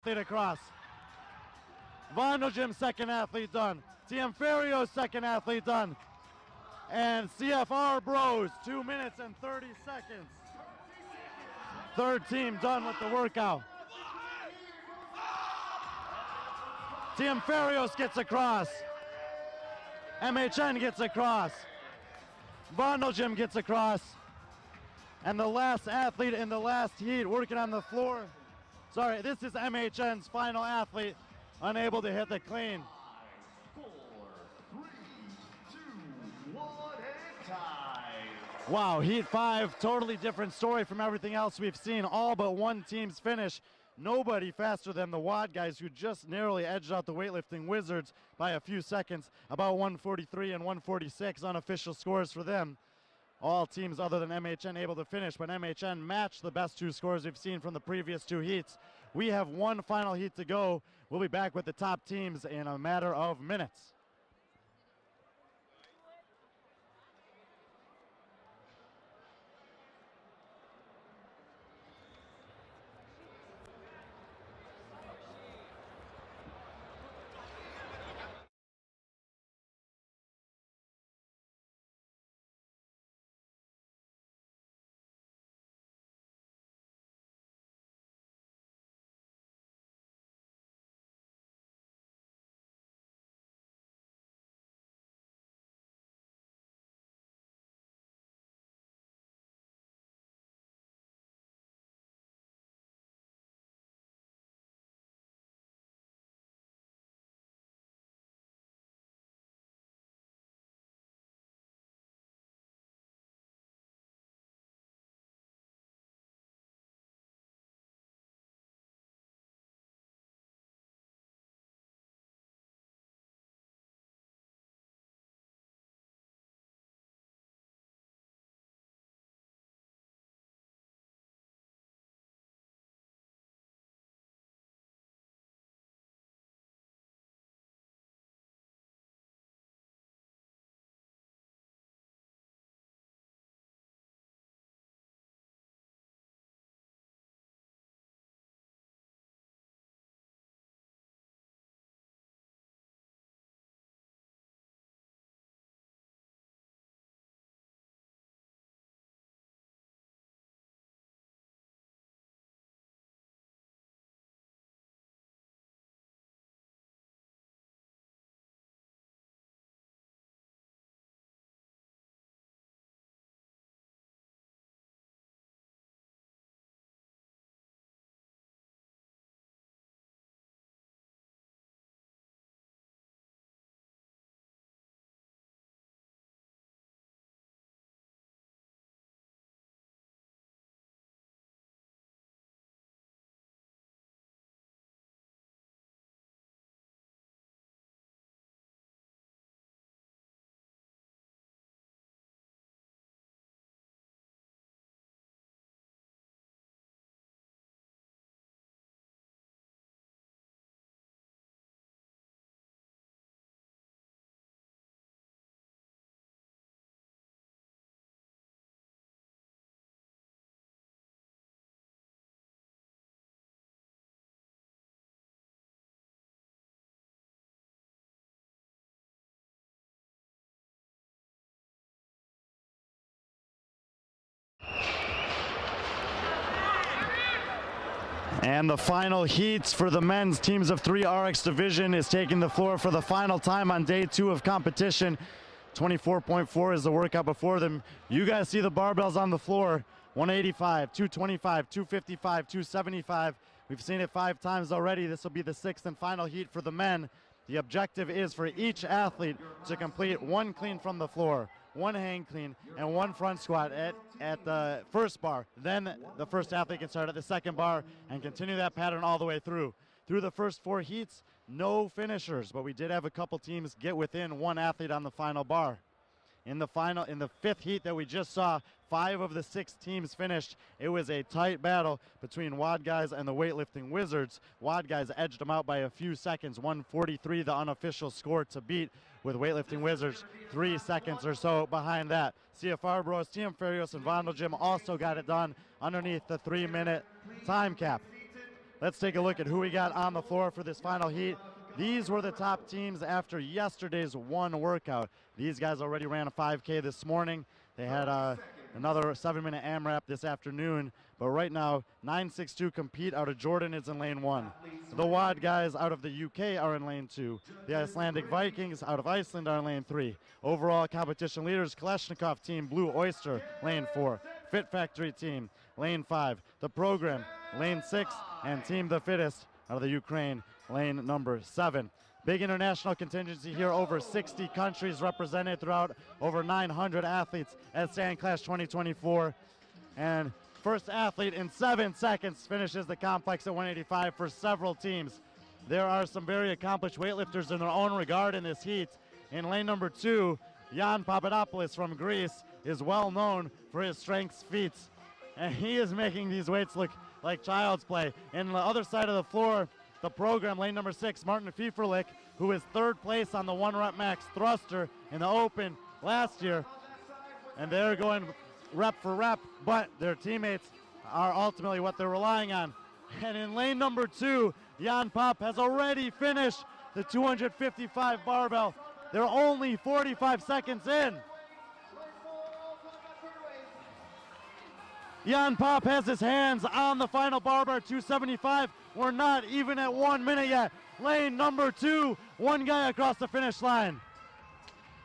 athlete across. Vondelgem, second athlete done. TM Ferrio, second athlete done. And CFR Bros, 2 minutes and 30 seconds. Third team done with the workout. TM Ferrios gets across. MHN gets across. Vondelgem gets across. And the last athlete in the last heat working on the floor. Sorry, this is MHN's final athlete, unable to hit the clean. 4, 3, 2, 1, and time. Wow, Heat 5, totally different story from everything else we've seen. All but one team's finish. Nobody faster than the WAD guys, who just narrowly edged out the weightlifting Wizards by a few seconds, about 143 and 146 unofficial scores for them. All teams other than MHN able to finish, but MHN matched the best two scores we've seen from the previous two heats. We have one final heat to go. We'll be back with the top teams in a matter of minutes. And the final heats for the men's teams of 3 RX division is taking the floor for the final time on day 2 of competition. 24.4 is the workout before them. You guys see the barbells on the floor. 185, 225, 255, 275. We've seen it 5 times already. This will be the 6th and final heat for the men. The objective is for each athlete to complete 1 clean from the floor, 1 hang clean, and 1 front squat at the first bar. Then the first athlete can start at the second bar and continue that pattern all the way through. Through the first 4 heats, no finishers, but we did have a couple teams get within 1 athlete on the final bar. In the 5th heat that we just saw, 5 of the 6 teams finished. It was a tight battle between WAD guys and the weightlifting Wizards. WAD guys edged them out by a few seconds, 143 the unofficial score to beat, with weightlifting Wizards 3 seconds or so behind that. CFR Bros, TM Ferrios, and Vondelgem also got it done underneath the 3-minute time cap. let's take a look at who we got on the floor for this final heat. These were the top teams after yesterday's one workout. These guys already ran a 5K this morning. They had another 7-minute AMRAP this afternoon. But right now, 962 Compete out of Jordan is in lane 1. The WAD guys out of the UK are in lane 2. The Icelandic Vikings out of Iceland are in lane 3. Overall competition leaders, Kalashnikov team, Blue Oyster, lane 4. Fit Factory team, lane 5. The Program, lane 6. And Team The Fittest out of the Ukraine, lane number 7. Big international contingency here, over 60 countries represented throughout, over 900 athletes at SandClash 2024. And first athlete in 7 seconds finishes the complex at 185 for several teams. There are some very accomplished weightlifters in their own regard in this heat. In lane number 2, Jan Papadopoulos from Greece is well known for his strength feats. And he is making these weights look like child's play. In the other side of the floor, the Program, lane number 6, Martin Fieferlich, who is 3rd place on the 1-rep max thruster in the Open last year. And they're going rep for rep, but their teammates are ultimately what they're relying on. And in lane number 2, Jan Pop has already finished the 255 barbell. They're only 45 seconds in. Jan Pop has his hands on the final barbell, 275. We're not even at 1 minute yet. Lane number 2, one guy across the finish line.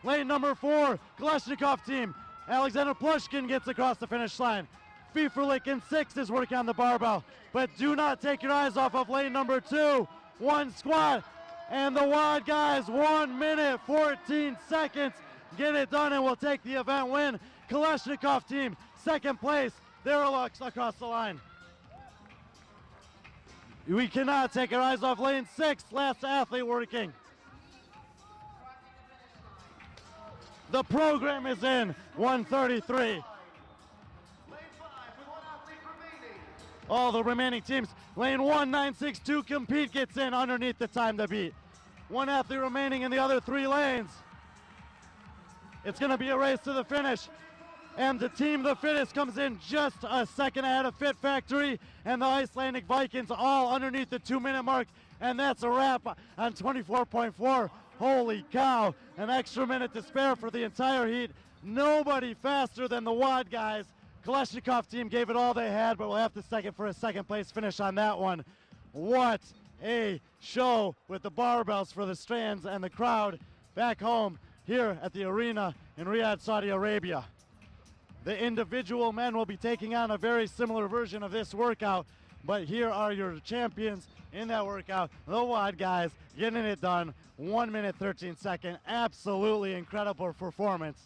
Lane number 4, Kalashnikov team. Alexander Plushkin gets across the finish line. Fieferlich in 6 is working on the barbell. But do not take your eyes off of lane number 2. One squat, and the WAD guys, 1 minute, 14 seconds. Get it done and we'll take the event win. Kalashnikov team, 2nd place. They're across the line. We cannot take our eyes off lane 6, last athlete working. The Program is in, 133. Lane 5 with 1 athlete remaining. All the remaining teams, lane 1, 962 Compete gets in underneath the time to beat. 1 athlete remaining in the other 3 lanes. It's gonna be a race to the finish. And the Team The Fittest comes in just a second ahead of Fit Factory and the Icelandic Vikings all underneath the 2-minute mark. And that's a wrap on 24.4. Holy cow, an extra minute to spare for the entire heat. Nobody faster than the WAD guys. Kalashnikov team gave it all they had, but we'll have to second for a 2nd place finish on that one. What a show with the barbells for the stands and the crowd back home here at the arena in Riyadh, Saudi Arabia. The individual men will be taking on a very similar version of this workout, but here are your champions in that workout, the WAD guys, getting it done, 1 minute, 13 seconds. Absolutely incredible performance.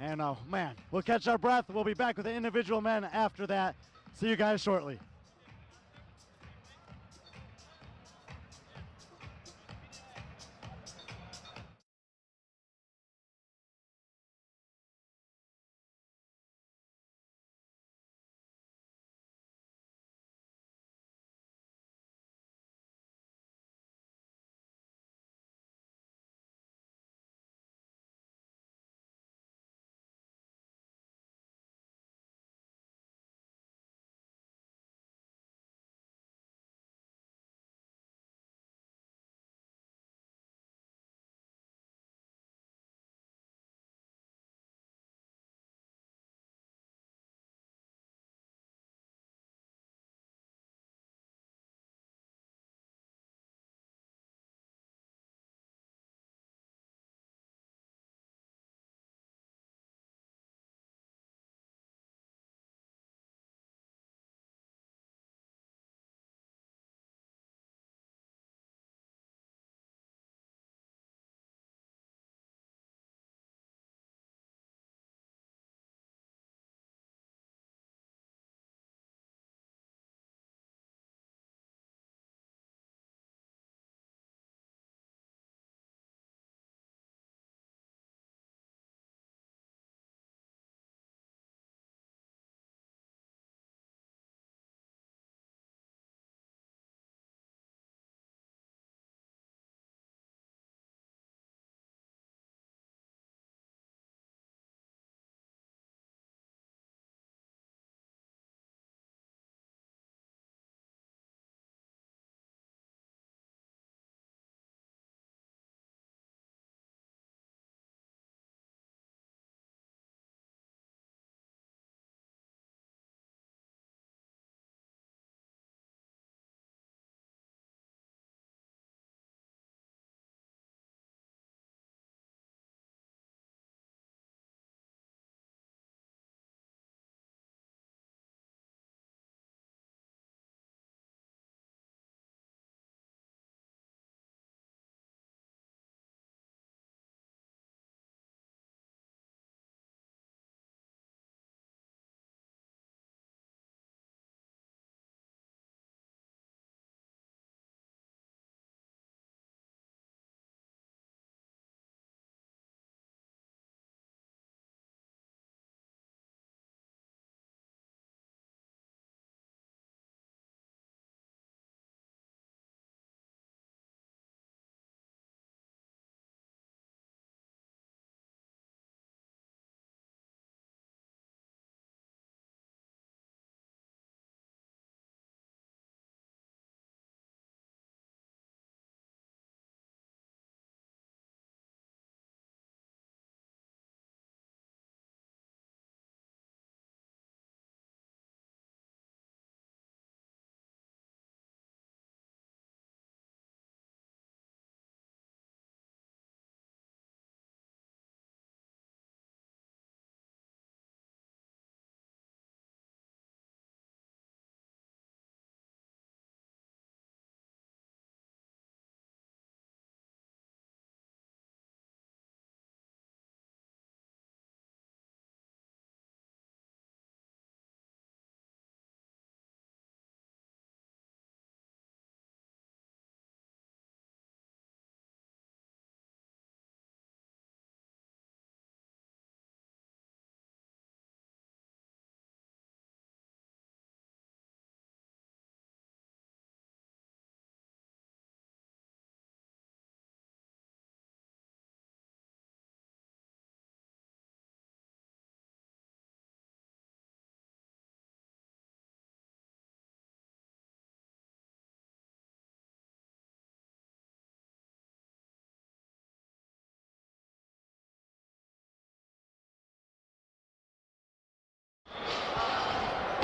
And man, we'll catch our breath. We'll be back with the individual men after that. See you guys shortly.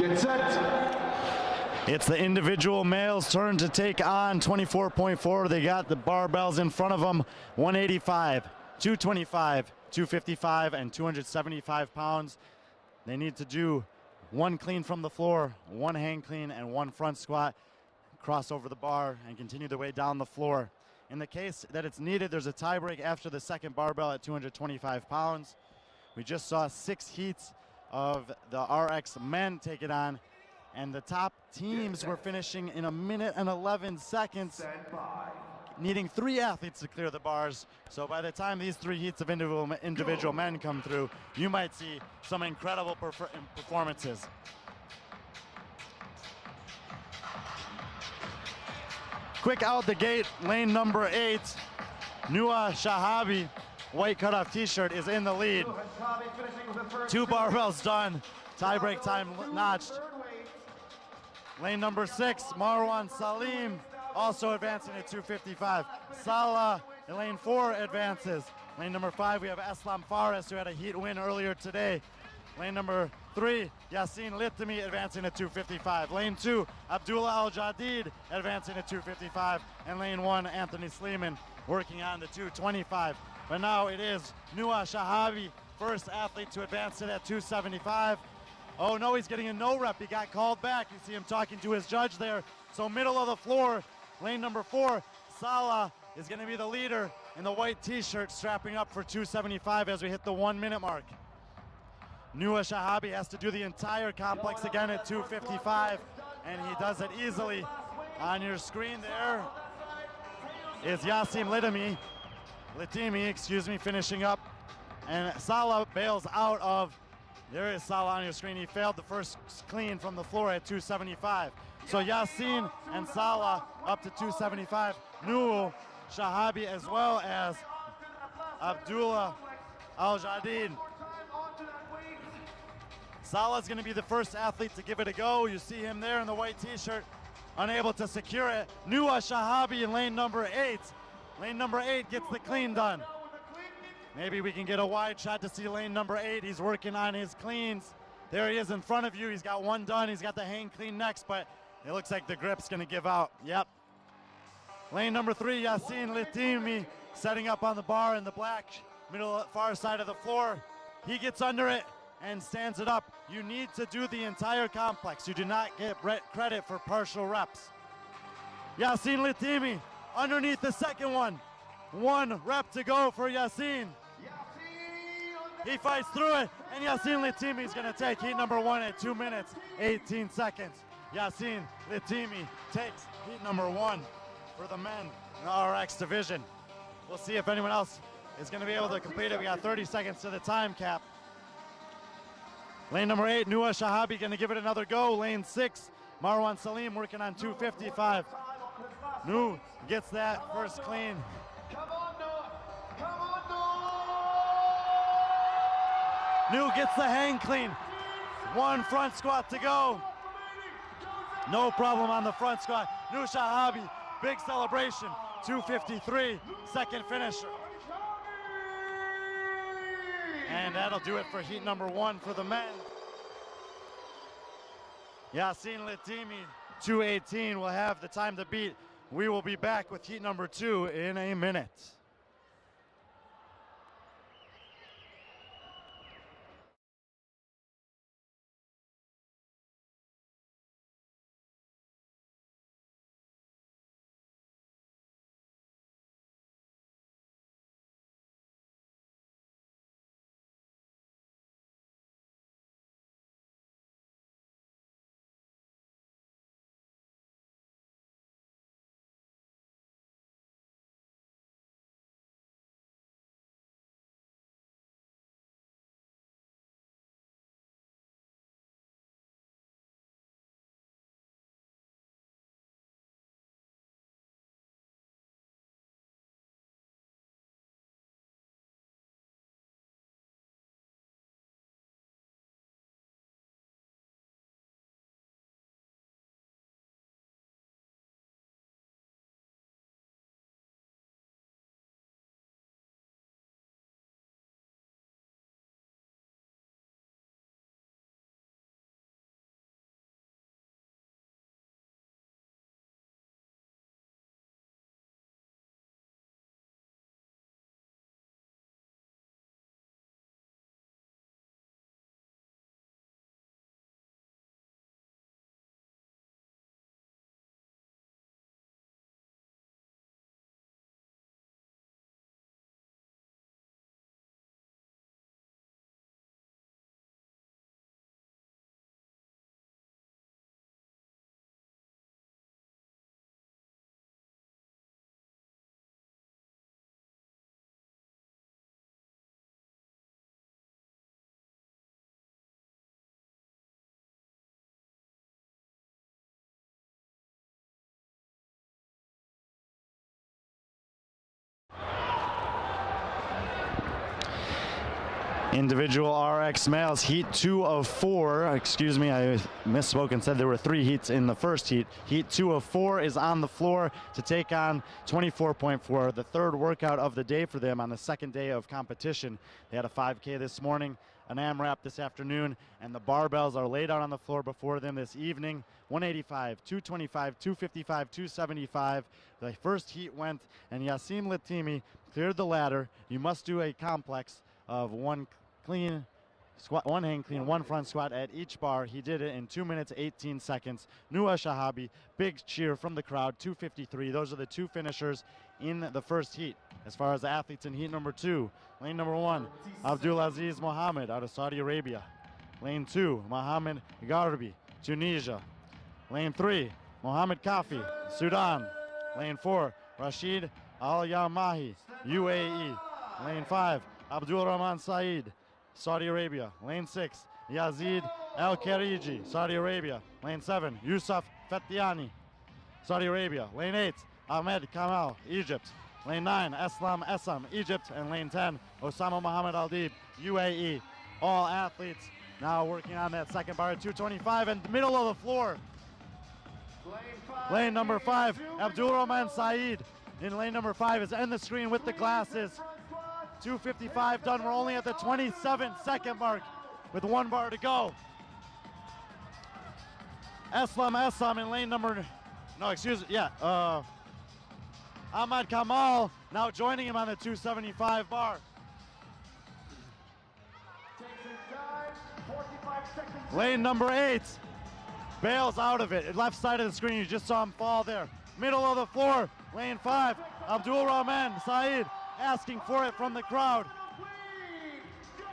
Get set. It's the individual male's turn to take on 24.4. They got the barbells in front of them, 185, 225, 255, and 275 pounds. They need to do one clean from the floor, one hang clean, and one front squat, cross over the bar, and continue their way down the floor. In the case that it's needed, there's a tie break after the second barbell at 225 pounds. We just saw 6 heats of the RX men take it on, and the top teams were finishing in 1 minute and 11 seconds, needing 3 athletes to clear the bars. So by the time these 3 heats of individual men come through, you might see some incredible performances. Quick out the gate, lane number 8, Nua Shahabi, white cutoff t-shirt, is in the lead. 2 barbells done, tie break time notched. Lane number 6, Marwan Salim, also advancing at 255. Salah in lane 4 advances. Lane number 5, we have Eslam Fares, who had a heat win earlier today. Lane number 3, Yassine Litami advancing at 255. Lane 2, Abdullah Al-Jadid advancing at 255. And lane 1, Anthony Sleeman working on the 225. But now it is Nua Shahabi, first athlete to advance it at 275. Oh no, he's getting a no rep. He got called back. You see him talking to his judge there. So middle of the floor, lane number 4, Salah is going to be the leader in the white t-shirt, strapping up for 275 as we hit the 1 minute mark. Nua Shahabi has to do the entire complex again at 255, and he does it easily. On your screen there is Yassim Litimi, finishing up. And Salah bails out of. There is Salah on your screen. He failed the first clean from the floor at 275. So Yassine and Salah up to 275. Nua Shahabi as well as Abdullah Al-Jadid. Salah's going to be the first athlete to give it a go. You see him there in the white t-shirt, unable to secure it. Nua Shahabi in lane number 8. Lane number 8 gets the clean done. Maybe we can get a wide shot to see lane number 8. He's working on his cleans. There he is in front of you. He's got one done. He's got the hang clean next, but it looks like the grip's going to give out. Yep. Lane number 3, Yassine Litimi, setting up on the bar in the black, far side of the floor. He gets under it and stands it up. You need to do the entire complex. You do not get credit for partial reps. Yassine Litimi underneath the second one. 1 rep to go for Yassine. He fights through it, and Yassine Litimi is going to take heat number 1 at 2 minutes, 18 seconds. Yassine Litimi takes heat number 1 for the men in the RX division. We'll see if anyone else is going to be able to complete it. We got 30 seconds to the time cap. Lane number 8, Nua Shahabi going to give it another go. Lane 6, Marwan Salim working on 255. Nu gets that first clean. Nu gets the hang clean. 1 front squat to go. No problem on the front squat. Nu Shahabi, big celebration. 253, second finisher. And that'll do it for heat number 1 for the men. Yassine Litimi, 218, will have the time to beat. We will be back with heat number 2 in a minute. Individual RX males, heat 2 of 4. Excuse me, I misspoke and said there were 3 heats in the first heat. Heat 2 of 4 is on the floor to take on 24.4, the third workout of the day for them on the second day of competition. They had a 5K this morning, an AMRAP this afternoon, and the barbells are laid out on the floor before them this evening. 185, 225, 255, 275. The first heat went, and Yassim Latimi cleared the ladder. You must do a complex of one clean squat, one hang clean, one front squat at each bar. He did it in 2 minutes 18 seconds. Nua Shahabi, big cheer from the crowd, 253. Those are the 2 finishers in the first heat. As far as the athletes in heat number 2, lane number 1, Abdulaziz Mohammed out of Saudi Arabia. Lane 2, Mohammed Garbi, Tunisia. Lane 3, Mohammed Kafi, Sudan. Lane 4, Rashid Al-Yamahi, UAE. Lane 5, Abdul Rahman Saeed, Saudi Arabia. Lane 6, Yazid Al-Khariji, Saudi Arabia. Lane 7, Yusuf Fetiani, Saudi Arabia. Lane 8, Ahmed Kamal, Egypt. Lane 9, Eslam Essam, Egypt. And lane 10, Osama Muhammad Aldib, UAE. All athletes now working on that second bar at 225 and middle of the floor. Lane number 5, Abdul Rahman Saeed. In lane number 5 is end the screen with the glasses. 255 done. We're only at the 27-second mark with 1 bar to go. Eslam Essam in lane number, Ahmad Kamal now joining him on the 275 bar. Lane number 8 bails out of it. Left side of the screen, you just saw him fall there. Middle of the floor, lane 5, Abdul Rahman Saeed asking for it from the crowd.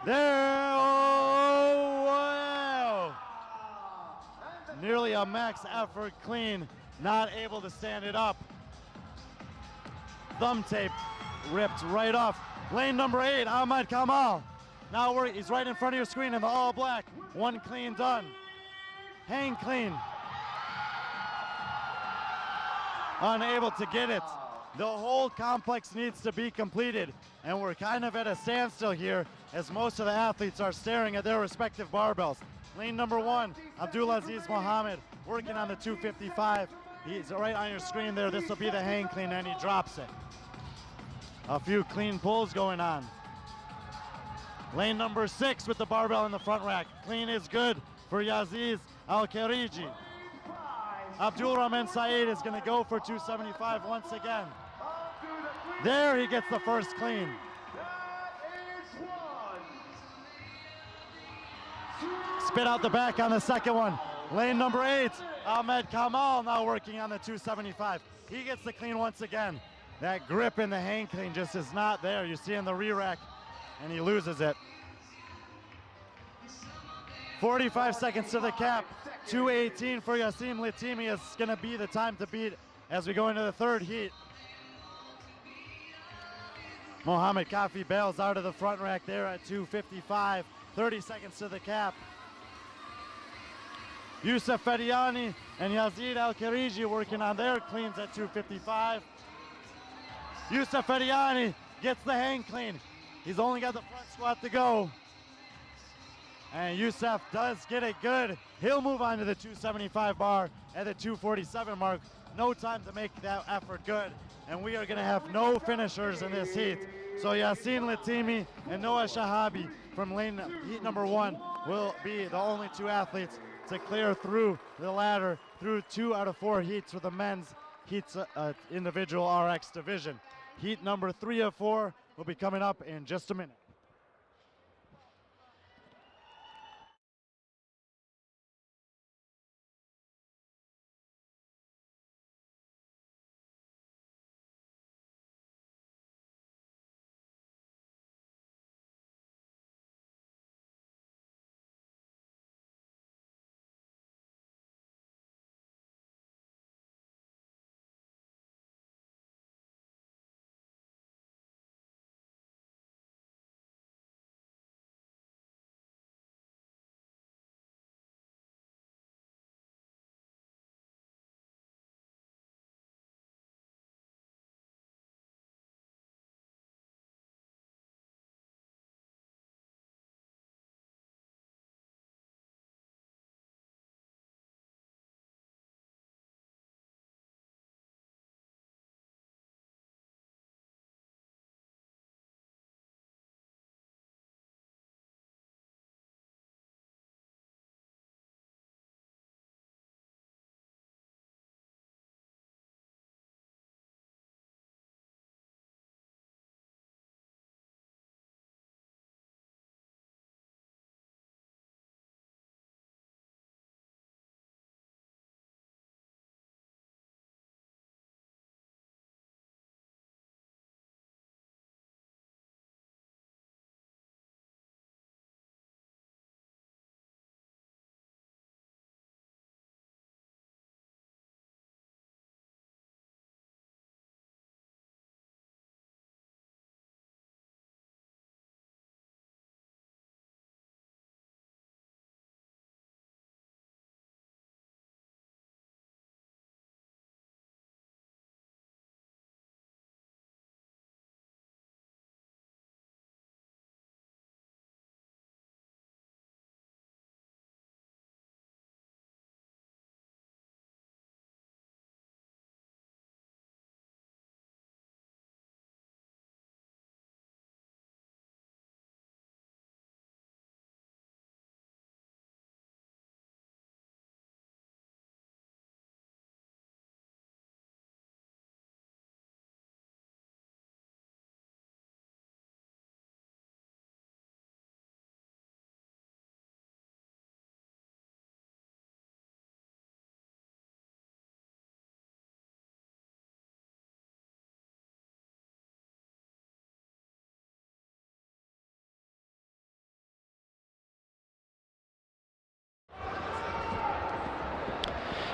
There, oh wow! Nearly a max effort clean, not able to stand it up. Thumb tape ripped right off. Lane number 8, Ahmad Kamal. Now he's right in front of your screen in the all black. 1 clean done. Hang clean. Unable to get it. The whole complex needs to be completed, and we're kind of at a standstill here as most of the athletes are staring at their respective barbells. Lane number 1, Abdulaziz Mohammed working on the 255. He's right on your screen there. This will be the hang clean, and he drops it. A few clean pulls going on. Lane number 6 with the barbell in the front rack. Clean is good for Yaziz Al-Khariji. Abdul Rahman Saeed is going to go for 275 once again. There he gets the first clean. Spit out the back on the second one. Lane number 8, Ahmed Kamal now working on the 275. He gets the clean once again. That grip in the hang clean just is not there. You see in the re-rack, and he loses it. 45 seconds to the cap. 218 for Yassim Latimi is going to be the time to beat as we go into the third heat. Mohammed Kafi bails out of the front rack there at 255. 30 seconds to the cap. Yusuf Fediani and Yazid Al-Khariji working on their cleans at 255. Yusuf Fediani gets the hang clean. He's only got the front squat to go. And Yusuf does get it good. He'll move on to the 275 bar at the 247 mark. No time to make that effort good. And we are going to have no finishers in this heat. So Yassim Latimi and Noah Shahabi from heat number 1 will be the only 2 athletes to clear through the ladder through 2 out of 4 heats for the men's heats individual RX division. Heat number 3 of 4 will be coming up in just a minute.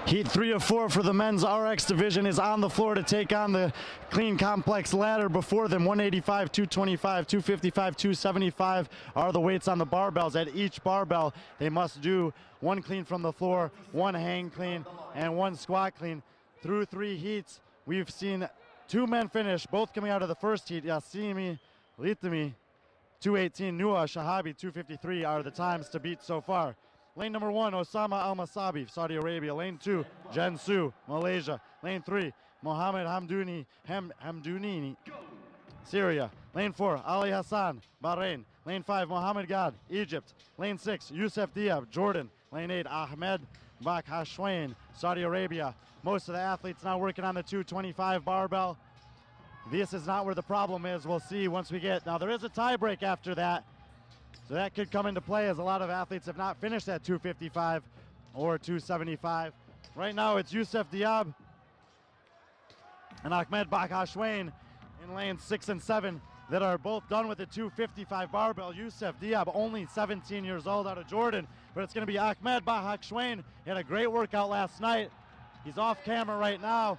Heat 3 of 4 for the men's RX division is on the floor to take on the clean complex ladder before them. 185, 225, 255, 275 are the weights on the barbells. At each barbell, they must do one clean from the floor, one hang clean, and one squat clean. Through 3 heats, we've seen 2 men finish, both coming out of the first heat. Yassimi Litami, 218, Nua Shahabi, 253 are the times to beat so far. Lane number 1, Osama Al-Masabi, Saudi Arabia. Lane 2, Jensu, Malaysia. Lane 3, Mohammed Hamdouni, Syria. Lane 4, Ali Hassan, Bahrain. Lane 5, Mohammed Gad, Egypt. Lane 6, Youssef Diab, Jordan. Lane 8, Ahmed Bakhashwain, Saudi Arabia. Most of the athletes now working on the 225 barbell. This is not where the problem is. We'll see once we get. Now there is a tie break after that. So that could come into play as a lot of athletes have not finished at 255 or 275. Right now it's Youssef Diab and Ahmed Bakhashwain in lanes 6 and 7 that are both done with the 255 barbell. Youssef Diab, only 17 years old, out of Jordan, but it's going to be Ahmed Bakhashwain. He had a great workout last night. He's off camera right now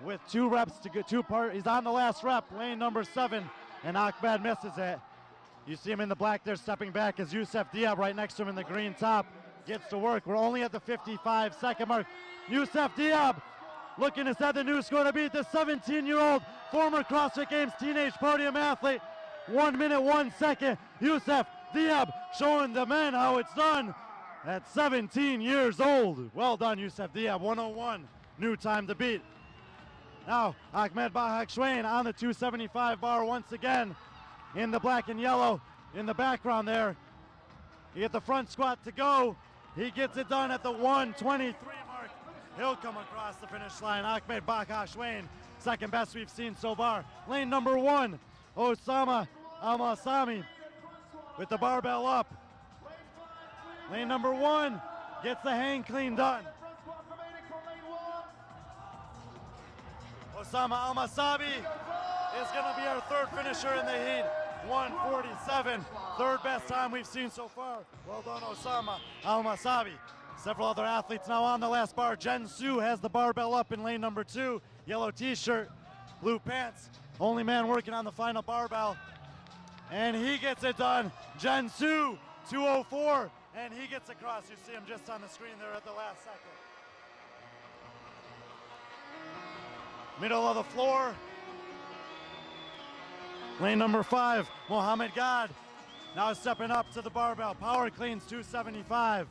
with 2 reps to get he's on the last rep, lane number 7, and Ahmed misses it. You see him in the black there stepping back as Youssef Diab right next to him in the green top gets to work. We're only at the 55-second mark. Youssef Diab looking to set the new score to beat the 17-year-old former CrossFit Games teenage podium athlete. 1 minute, 1 second. Youssef Diab showing the men how it's done at 17 years old. Well done, Youssef Diab. 101, new time to beat. Now, Ahmed Bakhashwain on the 275 bar once again. In the black and yellow in the background there. You get the front squat to go. He gets it done at the 123 mark. He'll come across the finish line. Ahmed Bakhashwain, second best we've seen so far. Lane number 1, Osama Al-Masami with the barbell up. Lane number 1 gets the hang clean done. Osama Al-Masabi is going to be our 3rd finisher in the heat. 147, 3rd best time we've seen so far. Well done, Osama Al-Masabi. Several other athletes now on the last bar. Jensu has the barbell up in lane number 2. Yellow t-shirt, blue pants. Only man working on the final barbell. And he gets it done. Jensu, 204, and he gets across. You see him just on the screen there at the last second. Middle of the floor. Lane number 5, Mohammed Gad, now stepping up to the barbell. Power cleans 275,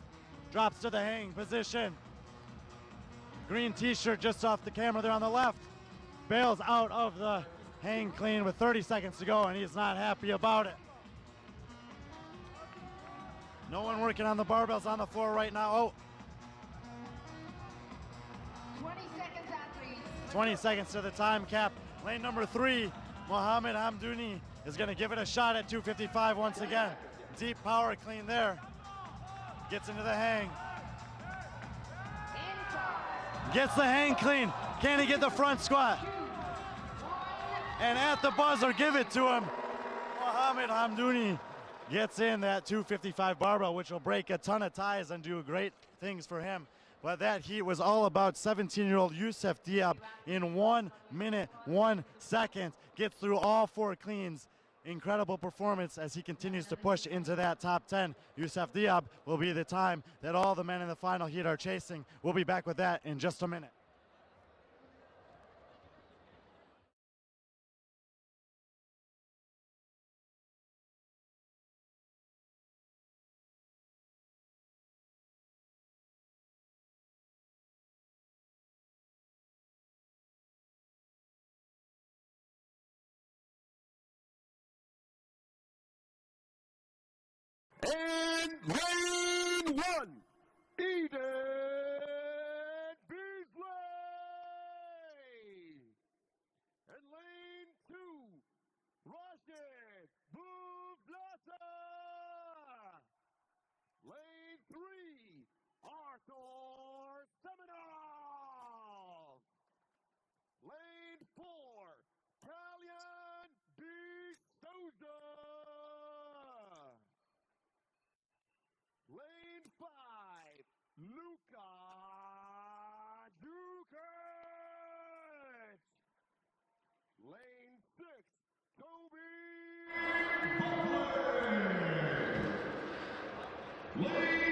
drops to the hang position. Green t-shirt just off the camera there on the left. Bails out of the hang clean with 30 seconds to go, and he's not happy about it. No one working on the barbells on the floor right now. Oh. 20 seconds, athletes. 20 seconds to the time cap. Lane number 3, Mohammed Hamdouni is going to give it a shot at 255 once again. Deep power clean there. Gets into the hang. Gets the hang clean. Can he get the front squat? And at the buzzer, give it to him. Mohammed Hamdouni gets in that 255 barbell, which will break a ton of ties and do great things for him. But that heat was all about 17-year-old Youssef Diab in 1 minute, 1 second. Gets through all 4 cleans. Incredible performance as he continues to push into that top 10. Youssef Diab will be the time that all the men in the final heat are chasing. We'll be back with that in just a minute. And lane 1, Eden Beasley. And lane 2, Rashid Buvlasa. Lane 3, Arthur Seminole. Lane 4, Talion D. Souza. Lane 5, Luke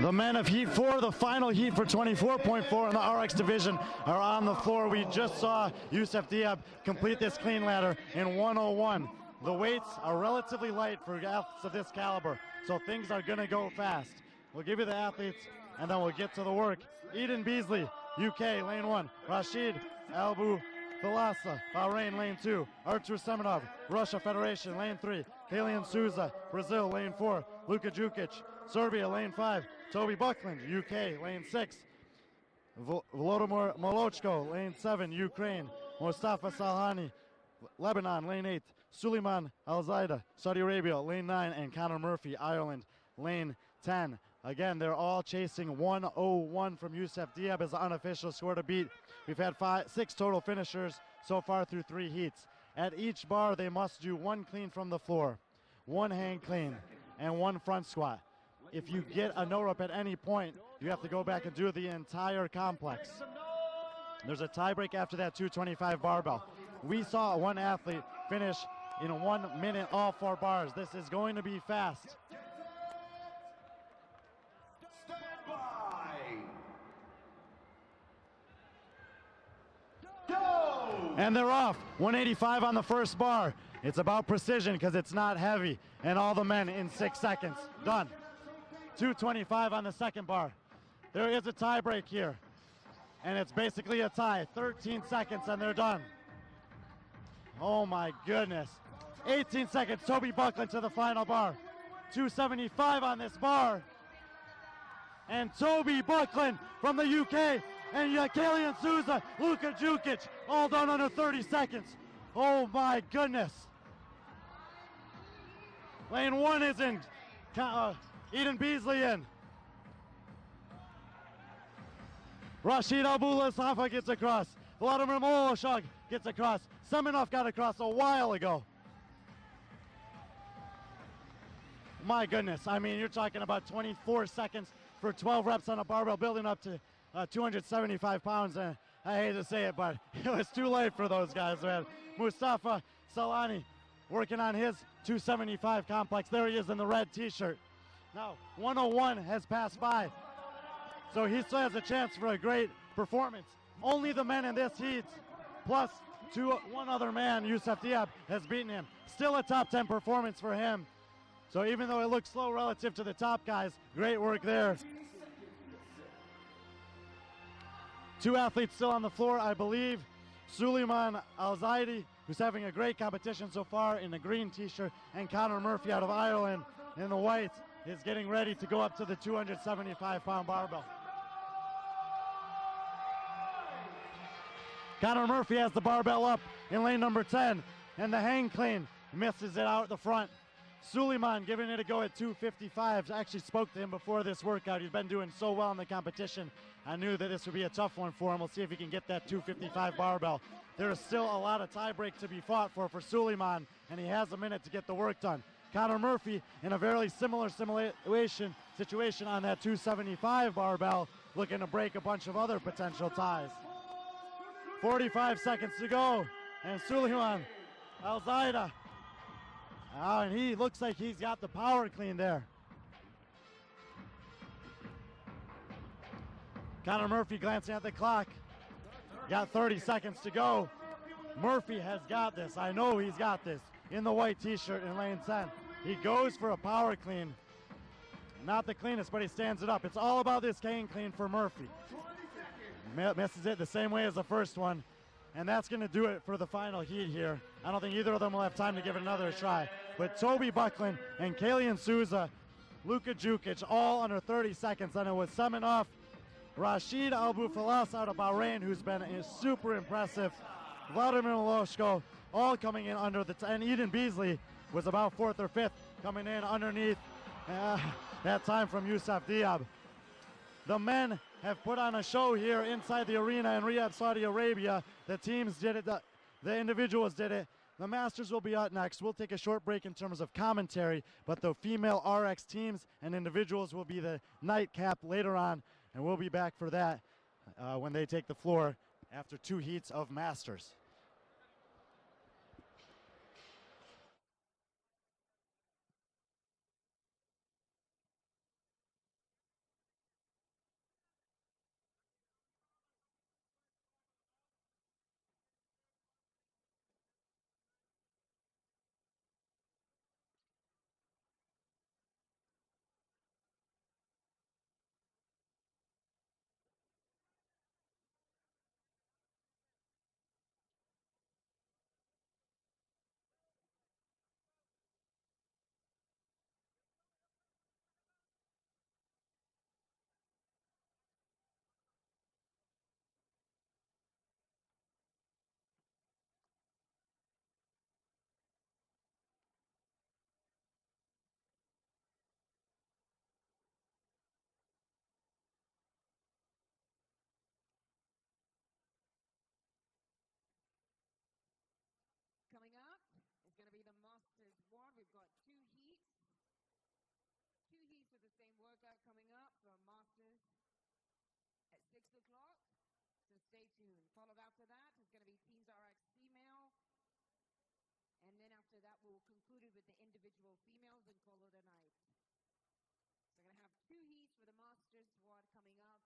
The men of Heat 4, the final heat for 24.4 in the RX division, are on the floor. We just saw Youssef Diab complete this clean ladder in 101. The weights are relatively light for athletes of this caliber, so things are going to go fast. We'll give you the athletes, and then we'll get to the work. Eden Beasley, UK, lane 1. Rashid Albu Thalassa, Bahrain, lane 2. Artur Semenov, Russia Federation, lane 3. Kalian Souza, Brazil, lane 4. Luka Jukic, Serbia, lane 5. Toby Buckland, UK, lane 6. Volodymyr Molochko, lane 7, Ukraine. Mustafa Salhani, Lebanon, lane 8. Suleiman Al-Zaida, Saudi Arabia, lane 9. And Connor Murphy, Ireland, lane 10. Again, they're all chasing 101 from Youssef Diab as the unofficial score to beat. We've had 6 total finishers so far through 3 heats. At each bar, they must do 1 clean from the floor, 1 hang clean, and 1 front squat. If you get a no-rep at any point, you have to go back and do the entire complex. There's a tiebreak after that 225 barbell. We saw one athlete finish in 1 minute all 4 bars. This is going to be fast. Stand by. Go! And they're off. 185 on the first bar. It's about precision because it's not heavy. And all the men in 6 seconds. Done. 225 on the second bar. There is a tie break here. And it's basically a tie. 13 seconds and they're done. Oh my goodness. 18 seconds. Toby Buckland to the final bar. 275 on this bar. And Toby Buckland from the UK. And Kalian Souza, Luka Jukic, all done under 30 seconds. Oh my goodness. Lane 1 is in. Eden Beasley in. Rashid Abulasafa gets across. Vladimir Moloshok gets across. Semenov got across a while ago. My goodness, I mean, you're talking about 24 seconds for 12 reps on a barbell, building up to 275 pounds. And I hate to say it, but it was too late for those guys, man. Mustafa Salani working on his 275 complex. There he is in the red t-shirt. Now, 101 has passed by, so he still has a chance for a great performance. Only the men in this heat, plus one other man, Youssef Diab, has beaten him. Still a top 10 performance for him. So even though it looks slow relative to the top guys, great work there. 2 athletes still on the floor, I believe. Suleiman Al-Zaidi, who's having a great competition so far in the green t-shirt, and Connor Murphy out of Ireland in the white is getting ready to go up to the 275-pound barbell. Connor Murphy has the barbell up in lane number 10, and the hang clean misses it out the front. Suleiman giving it a go at 255. I actually spoke to him before this workout. He's been doing so well in the competition. I knew that this would be a tough one for him. We'll see if he can get that 255 barbell. There is still a lot of tie break to be fought for Suleiman, and he has a minute to get the work done. Connor Murphy in a very similar situation on that 275 barbell, looking to break a bunch of other potential ties. 45 seconds to go, and Suleiman Al-Zaida. And he looks like he's got the power clean there. Connor Murphy glancing at the clock. Got 30 seconds to go. Murphy has got this. I know he's got this. In the white t-shirt in lane 10. He goes for a power clean. Not the cleanest, but he stands it up. It's all about this hang clean for Murphy. Misses it the same way as the first one. And that's going to do it for the final heat here. I don't think either of them will have time to give it another try. But Toby Buckland and Kalian Souza, Luka Jukic, all under 30 seconds. And it was Semenov, Rashid Al-Bufalas out of Bahrain, who's been super impressive. Vladimir Moloshko, all coming in under the and Eden Beasley was about 4th or 5th, coming in underneath that time from Youssef Diab. The men have put on a show here inside the arena in Riyadh, Saudi Arabia. The teams did it, the individuals did it. The Masters will be out next. We'll take a short break in terms of commentary, but the female RX teams and individuals will be the nightcap later on, and we'll be back for that when they take the floor after 2 heats of Masters. workout coming up for Masters at 6 o'clock. So stay tuned. Followed after that is going to be Teams RX female. And then after that, we'll conclude it with the individual females and call it a night. So we're going to have 2 heats for the Masters squad coming up.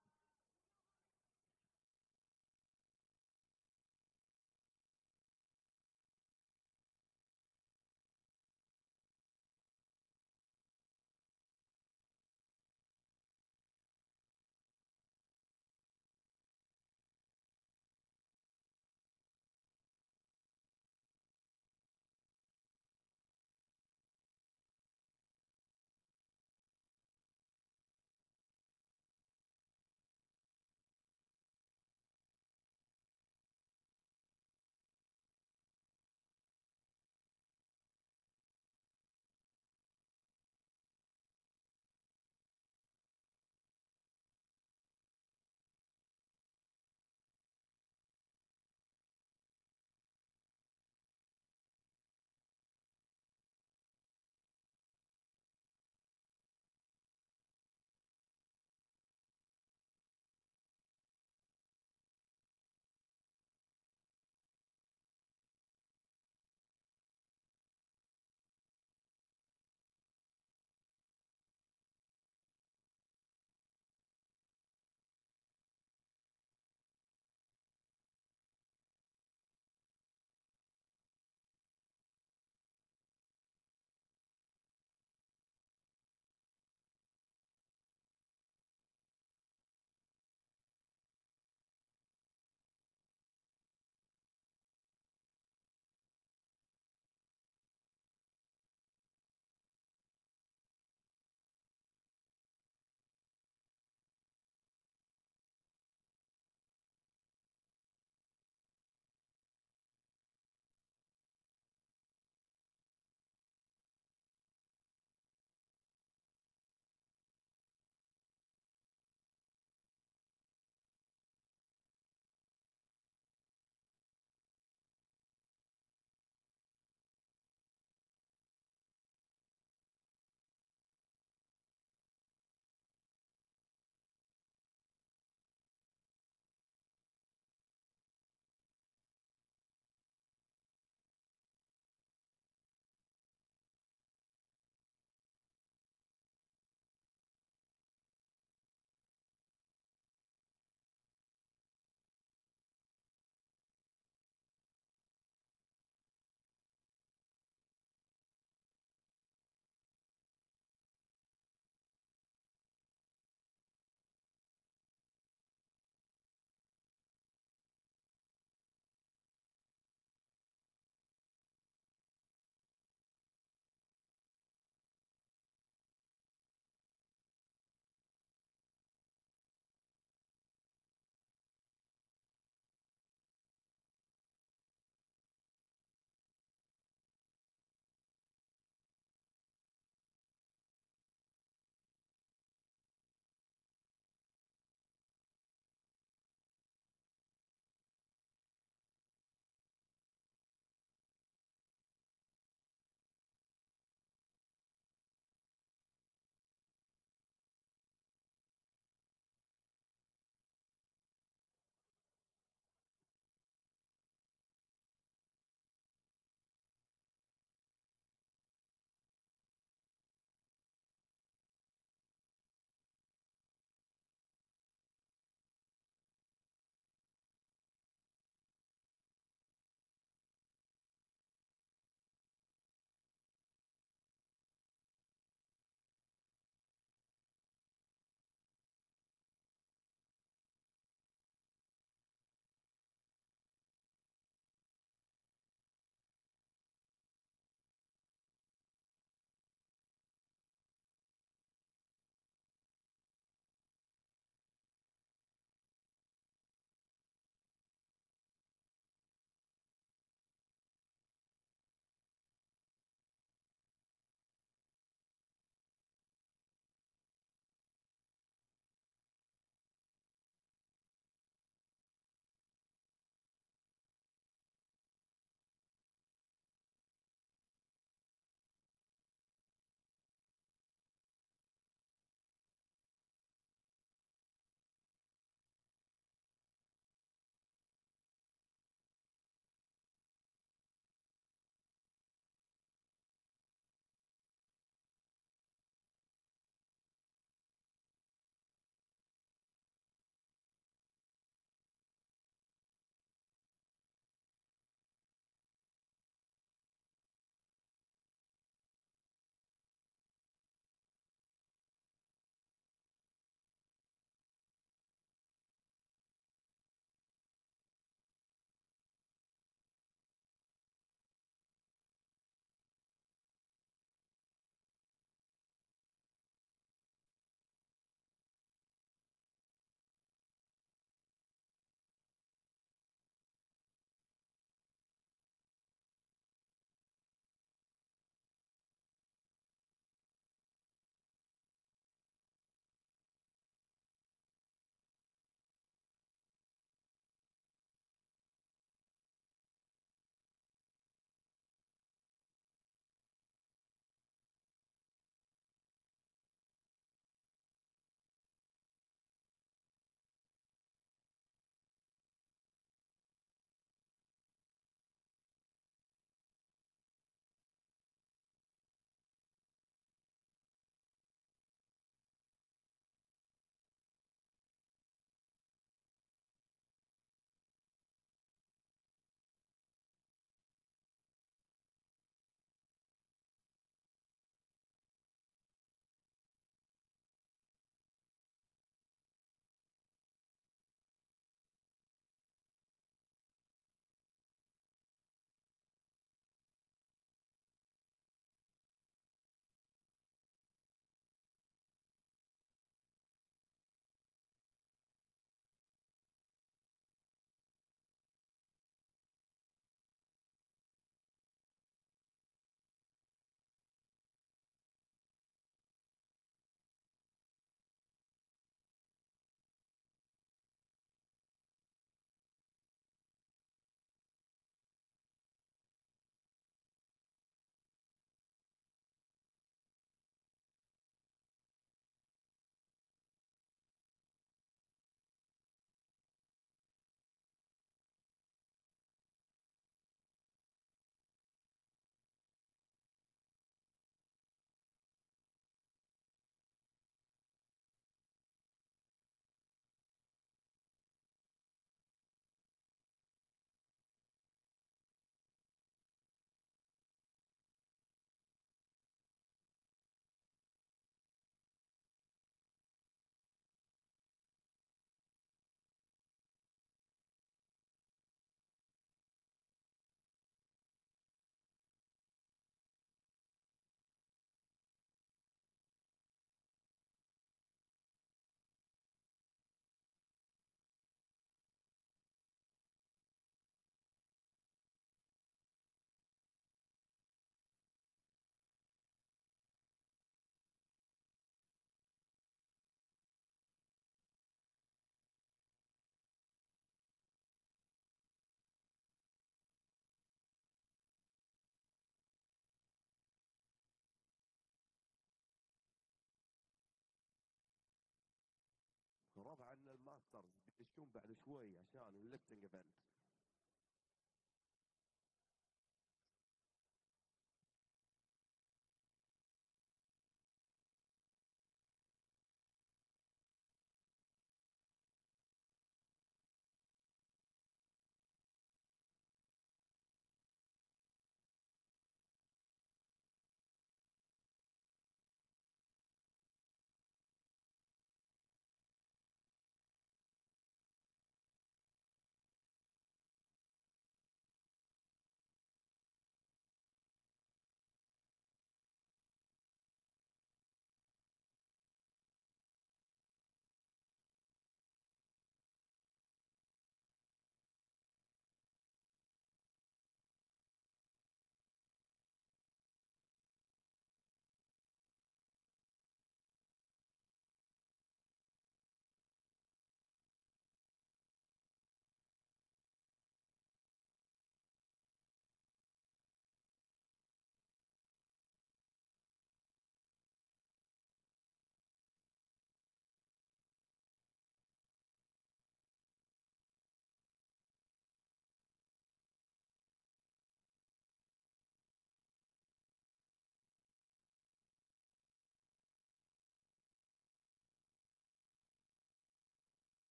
نشوفكم بعد شوي عشان الليفتنج ايفنت.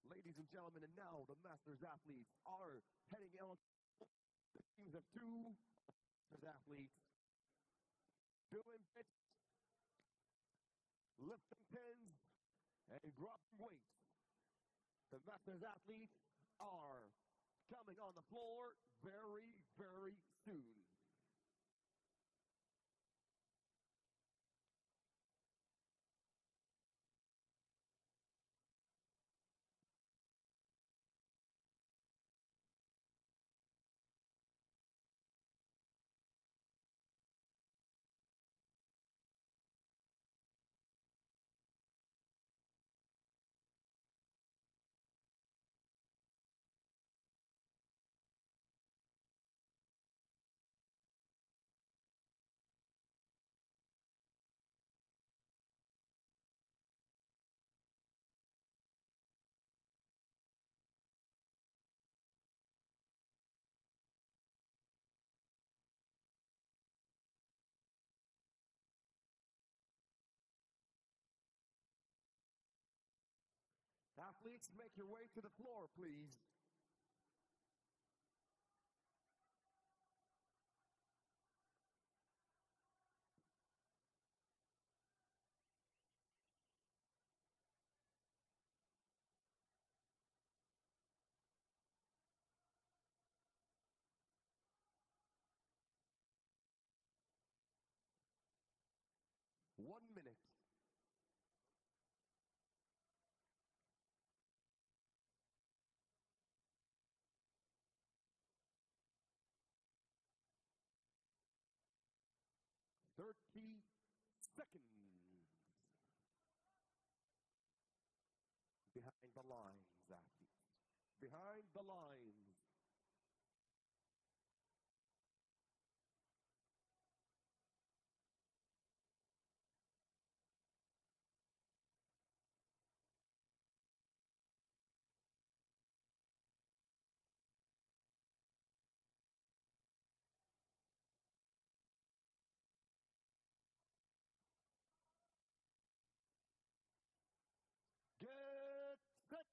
Ladies and gentlemen, and now the Masters athletes are heading on. The teams of two Masters athletes doing bits, lifting pins, and dropping weights. The Masters athletes are coming on the floor very, very soon. Athletes, make your way to the floor, please. One minute. Thirty seconds. Behind the lines, athletes. Behind the lines. Get set.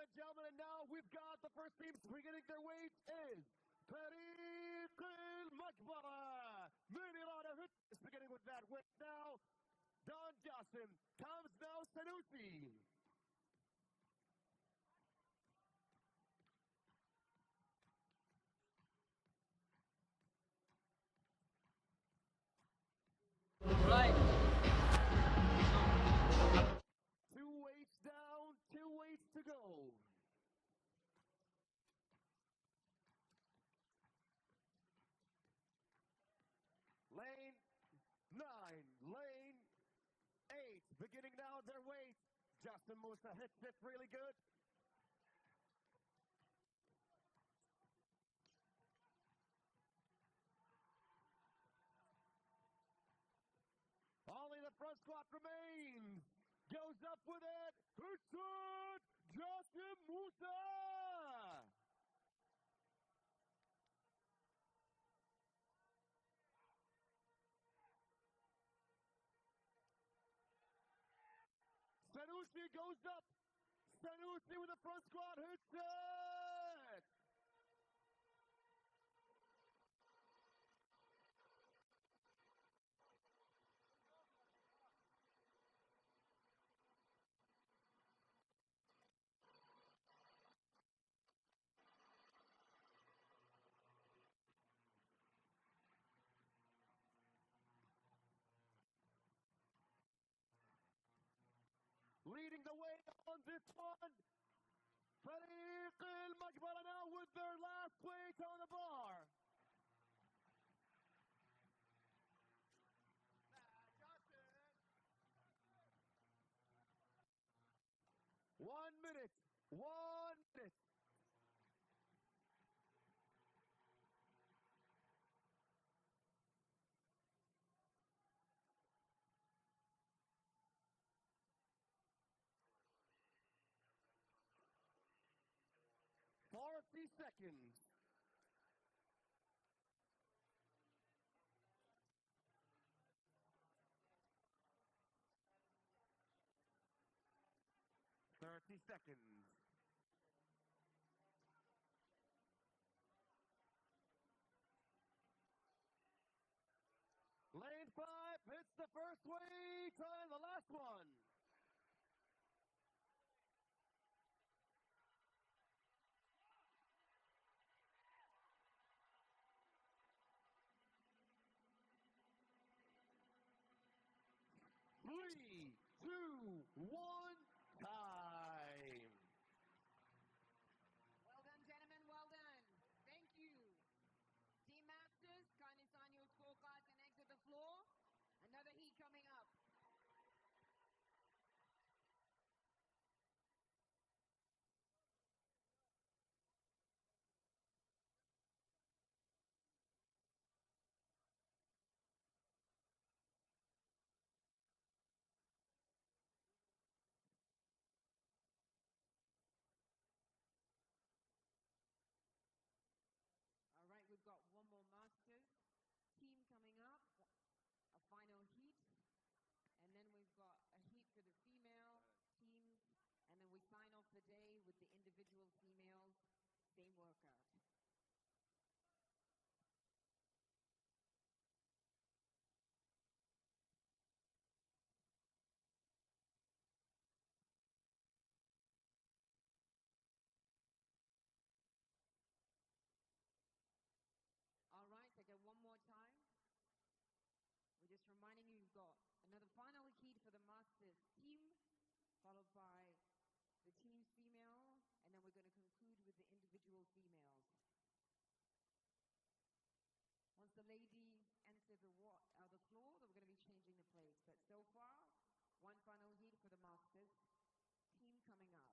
and gentlemen, and now we've got the first teams beginning their weight is فريق المقبرة. Moving on to hit, beginning with that weight now. Don Dawson comes now Sanusi. Right. 2 weights down, 2 weights to go. Lane 9, lane 8, beginning now their weight. Justin Musa hits it really good. Only the front squat remains. Goes up with it. Hits it. Justin Musa. Sanusi goes up. Sanusi with the front squat hits it. Leading the way on this one. فريق المقبرة now with their last weight on the bar. One minute. 1 minute. $40 seconds. $30 seconds. Lane 5 hits the first weight on the last one. Three, two, one, time. Well done, gentlemen. Well done. Thank you. Team Masters, kindly sign your scorecards and exit the floor. Another heat coming up. All right, we've got one more Masters team coming up, a final heat, and then we've got a heat for the female teams, and then we sign off the day with the individual females, same workout. All right, again, one more time. We're just reminding you, you've got another final heat for the Masters team, followed by the team female, and then we're going to conclude with the individual females. Once the ladies enter the floor, then we're going to be changing the place. But so far, one final heat for the Masters team coming up.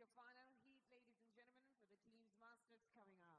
the final heat, ladies and gentlemen, for the team's masters coming up.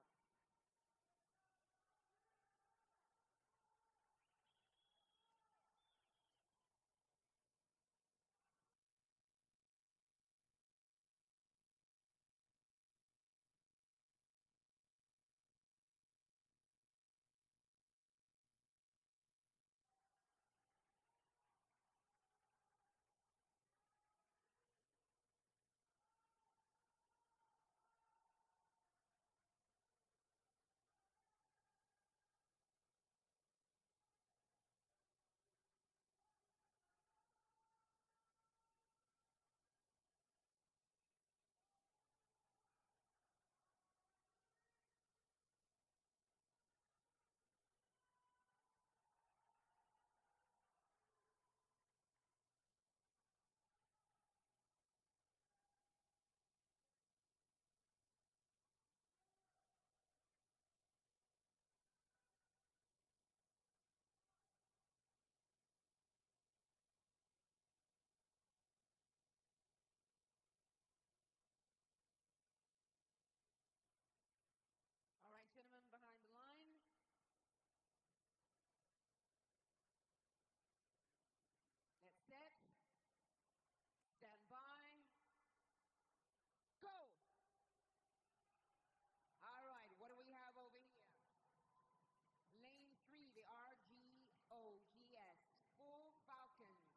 All right, gentlemen behind the line. Let's set. Stand by. Go! All right, what do we have over here? Lane 3, the RGOGS. 4 Falcons.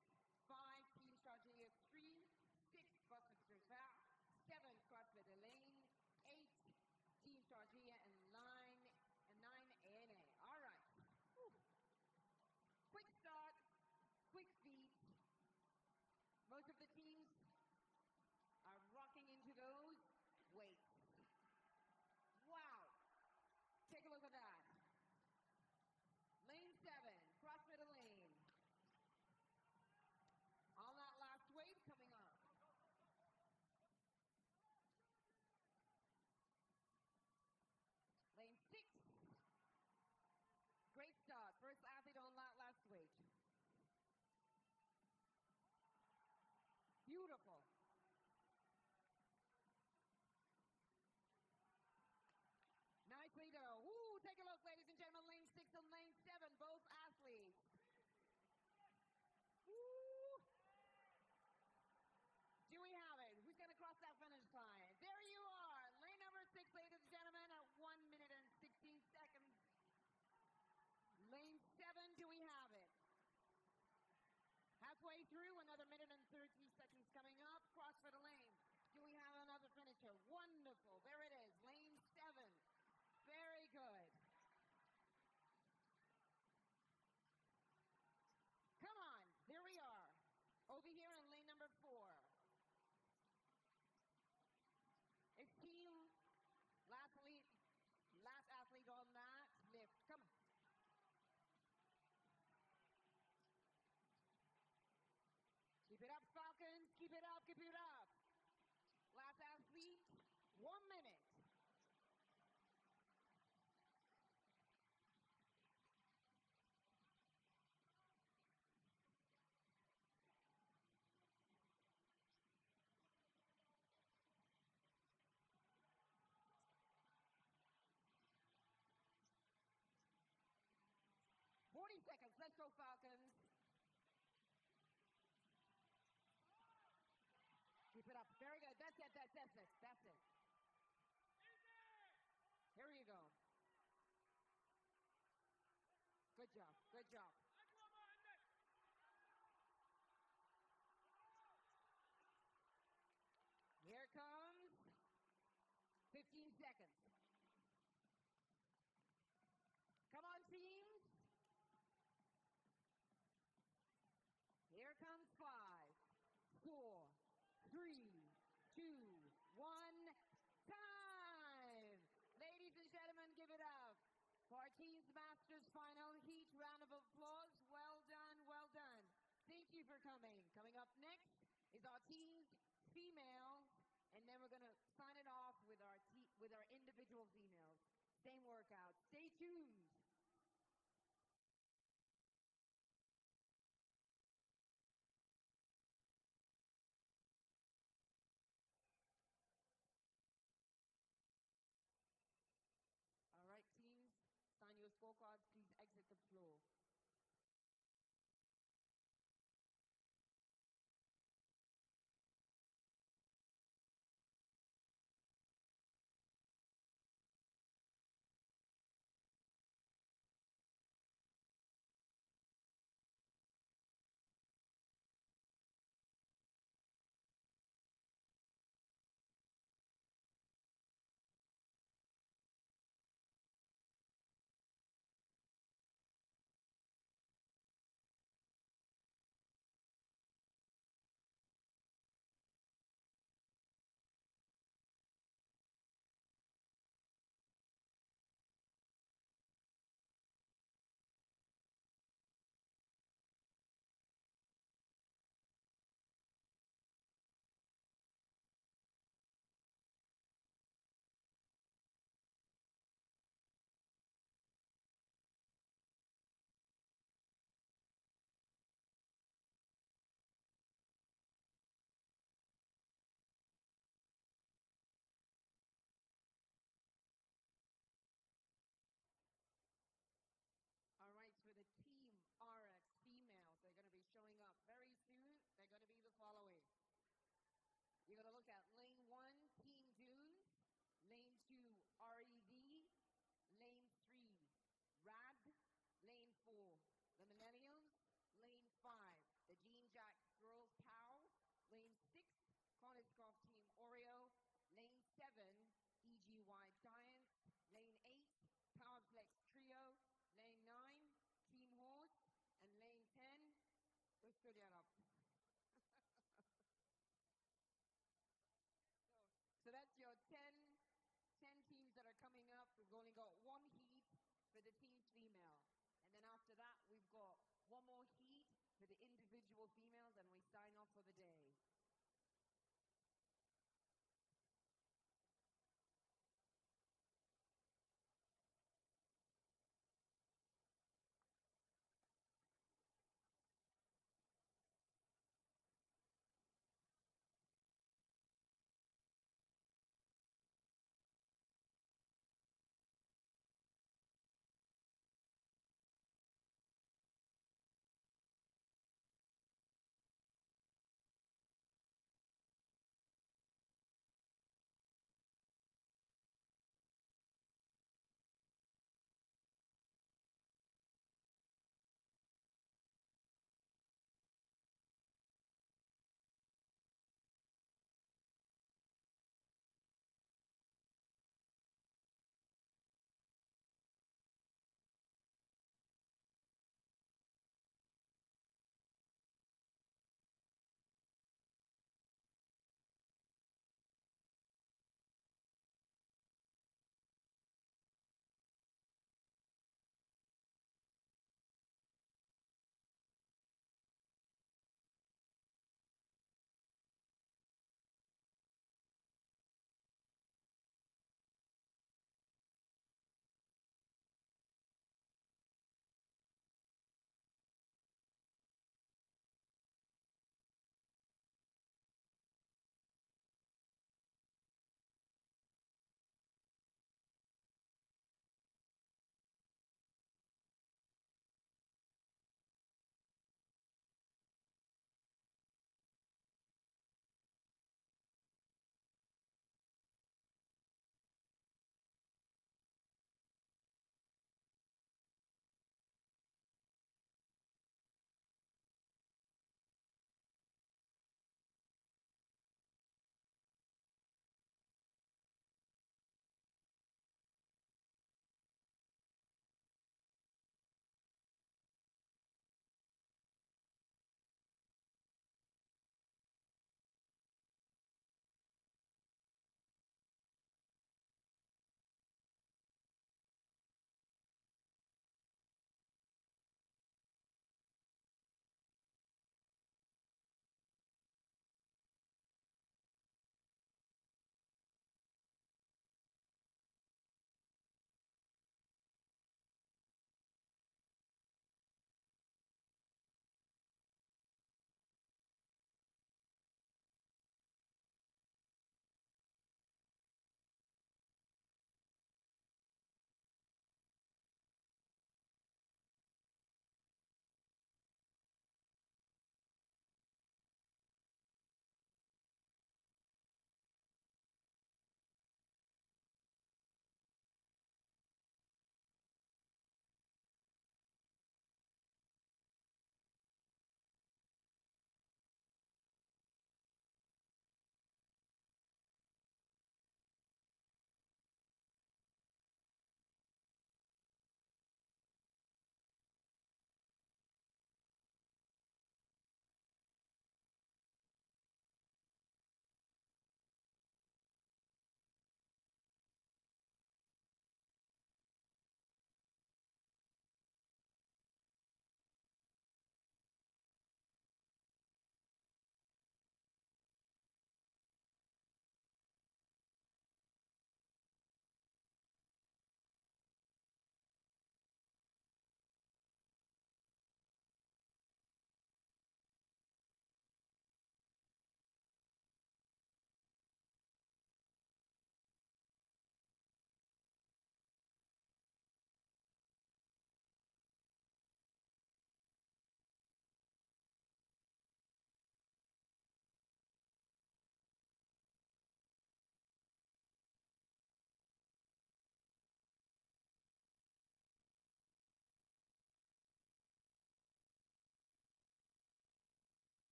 5 Team Chargé Extreme. 6 Buckets Back. 7 CrossFit Lane. 8 Team Chargé and 9 ANA. All right. Whew. Quick start, quick feet. Most of the teams are rocking into those weights. Wow. Take a look at that. Lane 7, CrossFit Lane. On that last weight coming up. Lane 6. Great start. First athlete on that last weight. Beautiful. Nicely done. Woo, take a look, ladies and gentlemen. Lane 6 and lane 7, both athletes. Woo. Do we have it? Who's going to cross that finish line? There you are. Lane number 6, ladies and gentlemen, at 1 minute and 16 seconds. Lane 7, do we have it? Halfway through, another minute and 13 seconds coming up. CrossFit Lane. Do we have another finisher? Wonderful. There it is. Lane 7. Very good. Come on. There we are. Over here in lane number 4. It's team last athlete on that lift. Come on. Keep it up, Falcons. Keep it up, keep it up. Last athlete, 1 minute. Seconds. Let's go, Falcons. Keep it up. Very good. That's it. That's it. That's it. Here you go. Good job. Good job. Here comes 15 seconds. Come on, teams. Here comes 5, 4, 3, 2, 1. Time! Ladies and gentlemen, give it up for our team's Masters final heat. Round of applause. Well done, well done. Thank you for coming. Coming up next is our team's females, and then we're going to sign it off with our individual females. Same workout. Stay tuned. scorecards, please exit the floor. All right, for the Team RX females, they're going to be showing up very soon. They're going to be the following. You're going to look at lane 1, Team Dunes, lane 2, REV, lane 3, RAD, lane 4, the Millennials, lane 5, the Jean Jack Girls Cow, lane 6, Corniscoff Team Oreo, lane 7, EGY Giants, lane 8, Powerflex Trio, lane 9, Team Horse, and lane 10, Estudiarap. So that's your 10 teams that are coming up. We've only got one heat for the teams female. And then after that, we've got one more heat for the individual females, and we sign off for the day.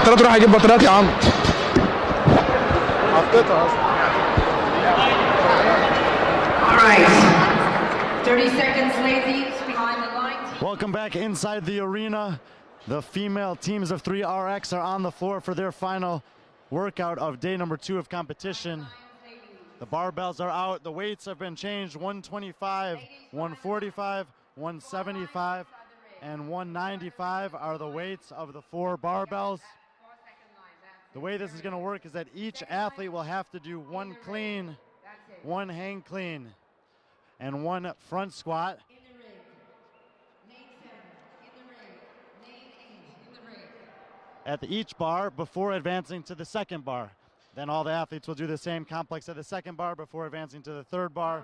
بطاريات، روح اجيب بطاريات يا عم. حطيتها اصلا. All right. 30 seconds, ladies, behind the line. Welcome back inside the arena. The female teams of 3RX are on the floor for their final workout of day number 2 of competition. The barbells are out. The weights have been changed. 125, 145, 175, and 195 are the weights of the 4 barbells. The way this is going to work is that each athlete will have to do 1 clean, 1 hang clean, and 1 front squat. At each bar before advancing to the second bar. Then all the athletes will do the same complex at the second bar before advancing to the third bar.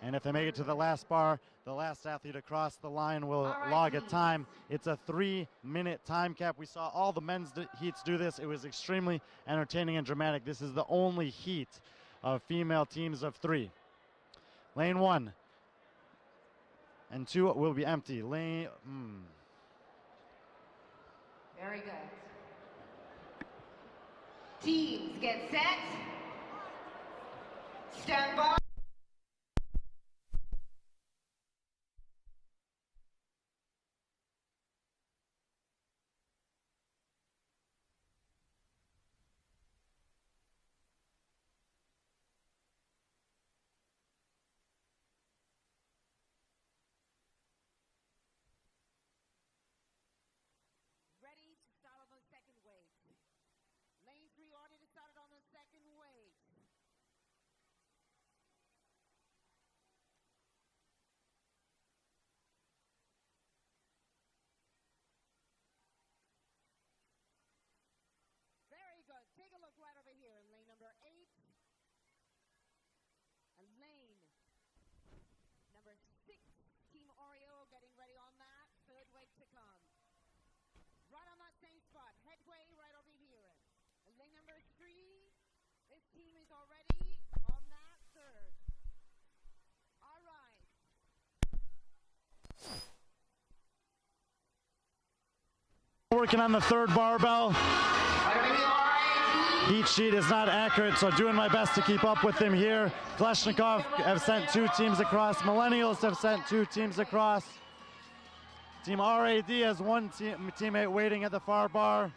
And if they make it to the last bar, the last athlete across the line will log a time. It's a 3-minute time cap. We saw all the men's heats do this. It was extremely entertaining and dramatic. This is the only heat of female teams of 3. Lane 1 and 2 will be empty. Lane, Very good. Teams get set. Stand by. Ready to start on the second weight. Lane 3 already decided on the second weight. Very good. Take a look right over here in lane number 8. And lane number 6, Team Oreo getting ready on that. Third weight to come. Right on that same spot. Headway right over here. And lane number 3, this team is already on that third. All right. working on the third barbell. Heat sheet is not accurate, so doing my best to keep up with them here. Kleshnikov have sent 2 teams across. Millennials have sent 2 teams across. Team RAD has 1 teammate waiting at the far bar.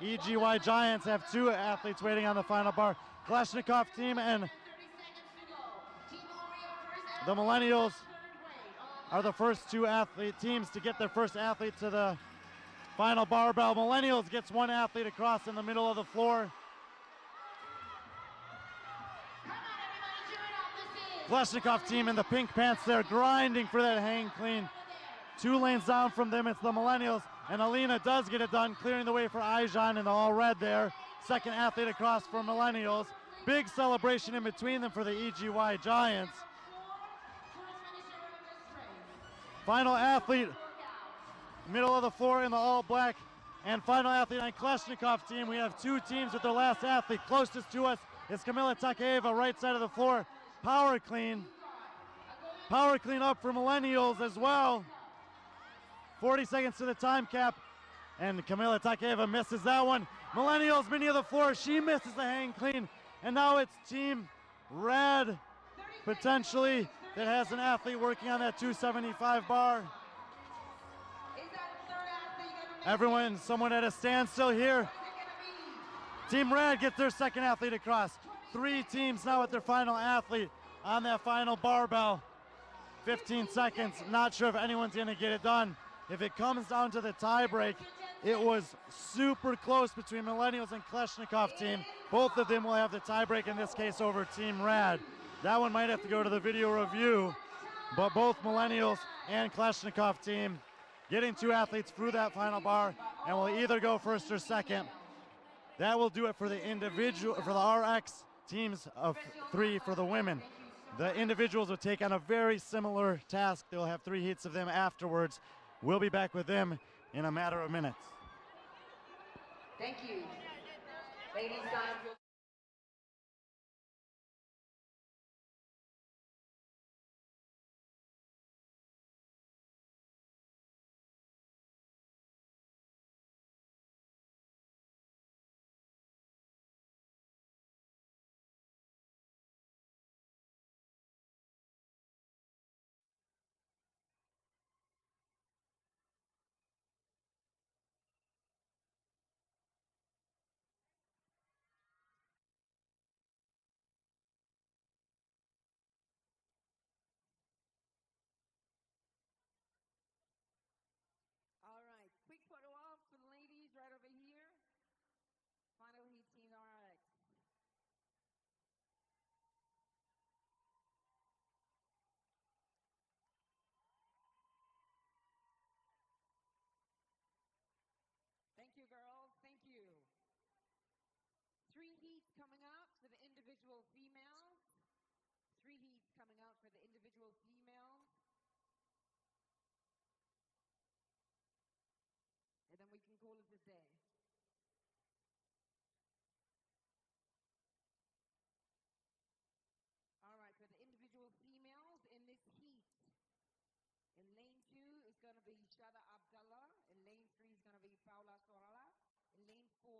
EGY Giants have 2 athletes waiting on the final bar. Kleshnikov team and the Millennials are the first 2 teams to get their first athlete to the final barbell. Millennials gets 1 athlete across in the middle of the floor. Kleshnikov team in the pink pants, they're grinding for that hang clean. 2 lanes down from them, it's the Millennials, and Alina does get it done, clearing the way for Aijan in the all red there. Second athlete across for Millennials. Big celebration in between them for the EGY Giants. Final athlete, middle of the floor in the all black, and final athlete on Kleshnikov team. We have 2 teams with their last athlete. Closest to us is Kamila Takeva, right side of the floor. Power clean. Power clean up for Millennials as well. 40 seconds to the time cap, and Kamila Takeva misses that one. Millennials, mini of the floor, she misses the hang clean, and now it's Team Red, potentially, that has an athlete working on that 275 bar. Everyone, someone at a standstill here. Team Red gets their second athlete across. 3 teams now with their final athlete on that final barbell. 15 seconds, not sure if anyone's gonna get it done. If it comes down to the tie break, it was super close between Millennials and Kleshnikov team. Both of them will have the tie break, in this case over Team Rad. That one might have to go to the video review, but both Millennials and Kleshnikov team getting 2 athletes through that final bar, and will either go first or second. That will do it for the individual, for the RX teams of 3 for the women. The individuals will take on a very similar task. They'll have 3 heats of them afterwards. We'll be back with them in a matter of minutes. Thank you. Ladies, coming up for the individual females. 3 heats coming out for the individual females. And then we can call it a day. All right, for the individual females in this heat. In lane 2 is going to be Shada Abdallah. In lane 3 is going to be Paula Sorala. In lane 4,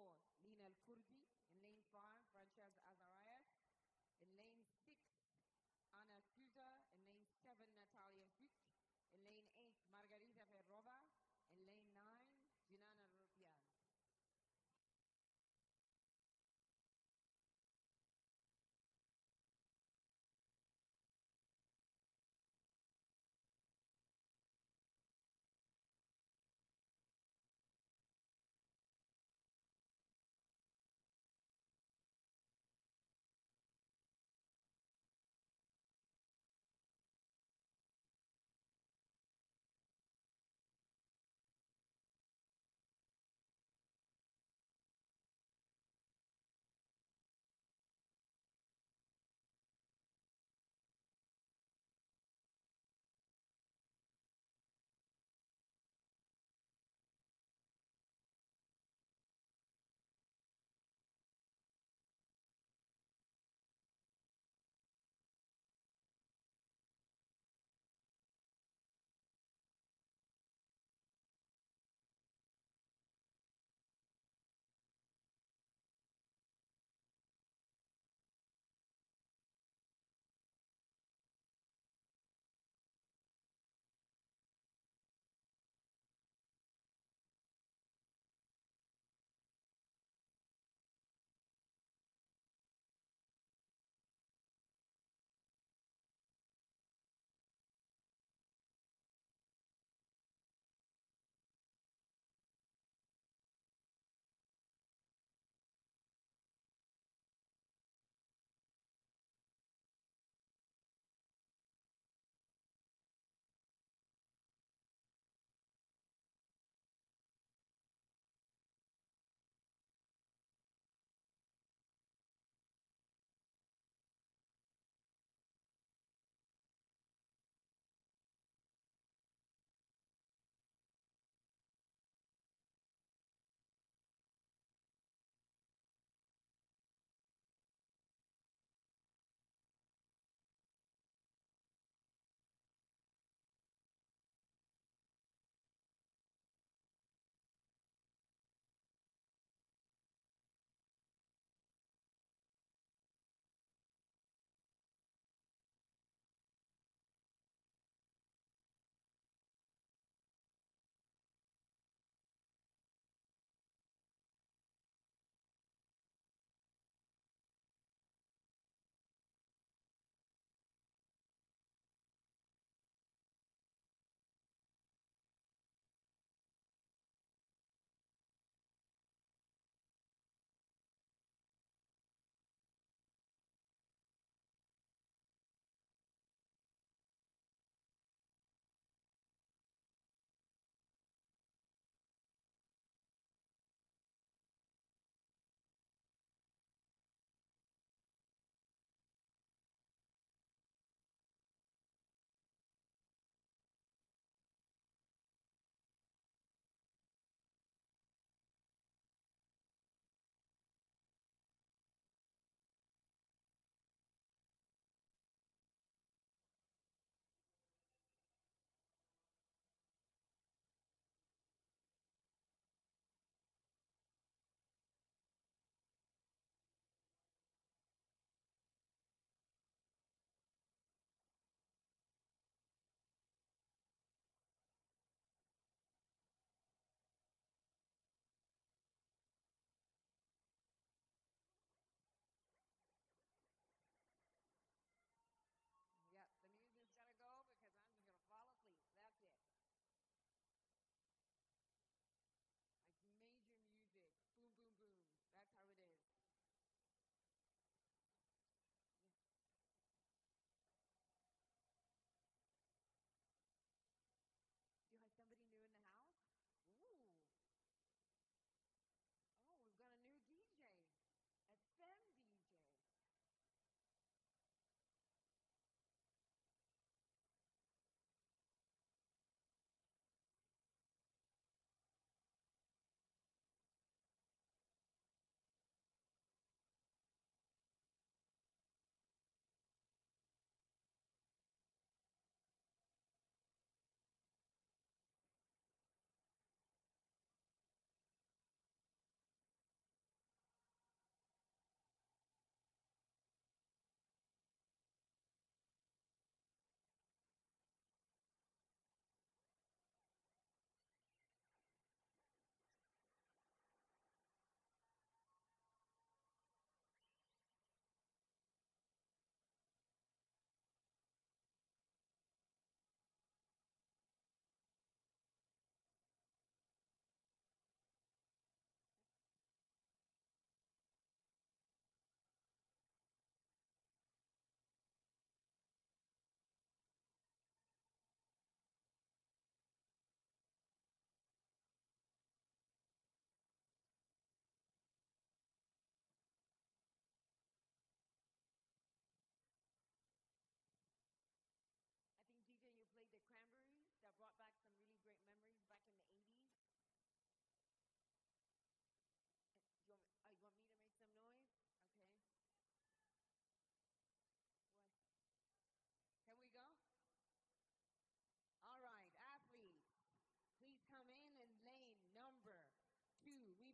Lina Al-Kurdi. In lane 5, Frances Azarias. In lane 6, Anna Souza. In lane 7, Natalia Fuchs. In lane 8, Margarita Ferrova. In lane 9, Junana Rupian.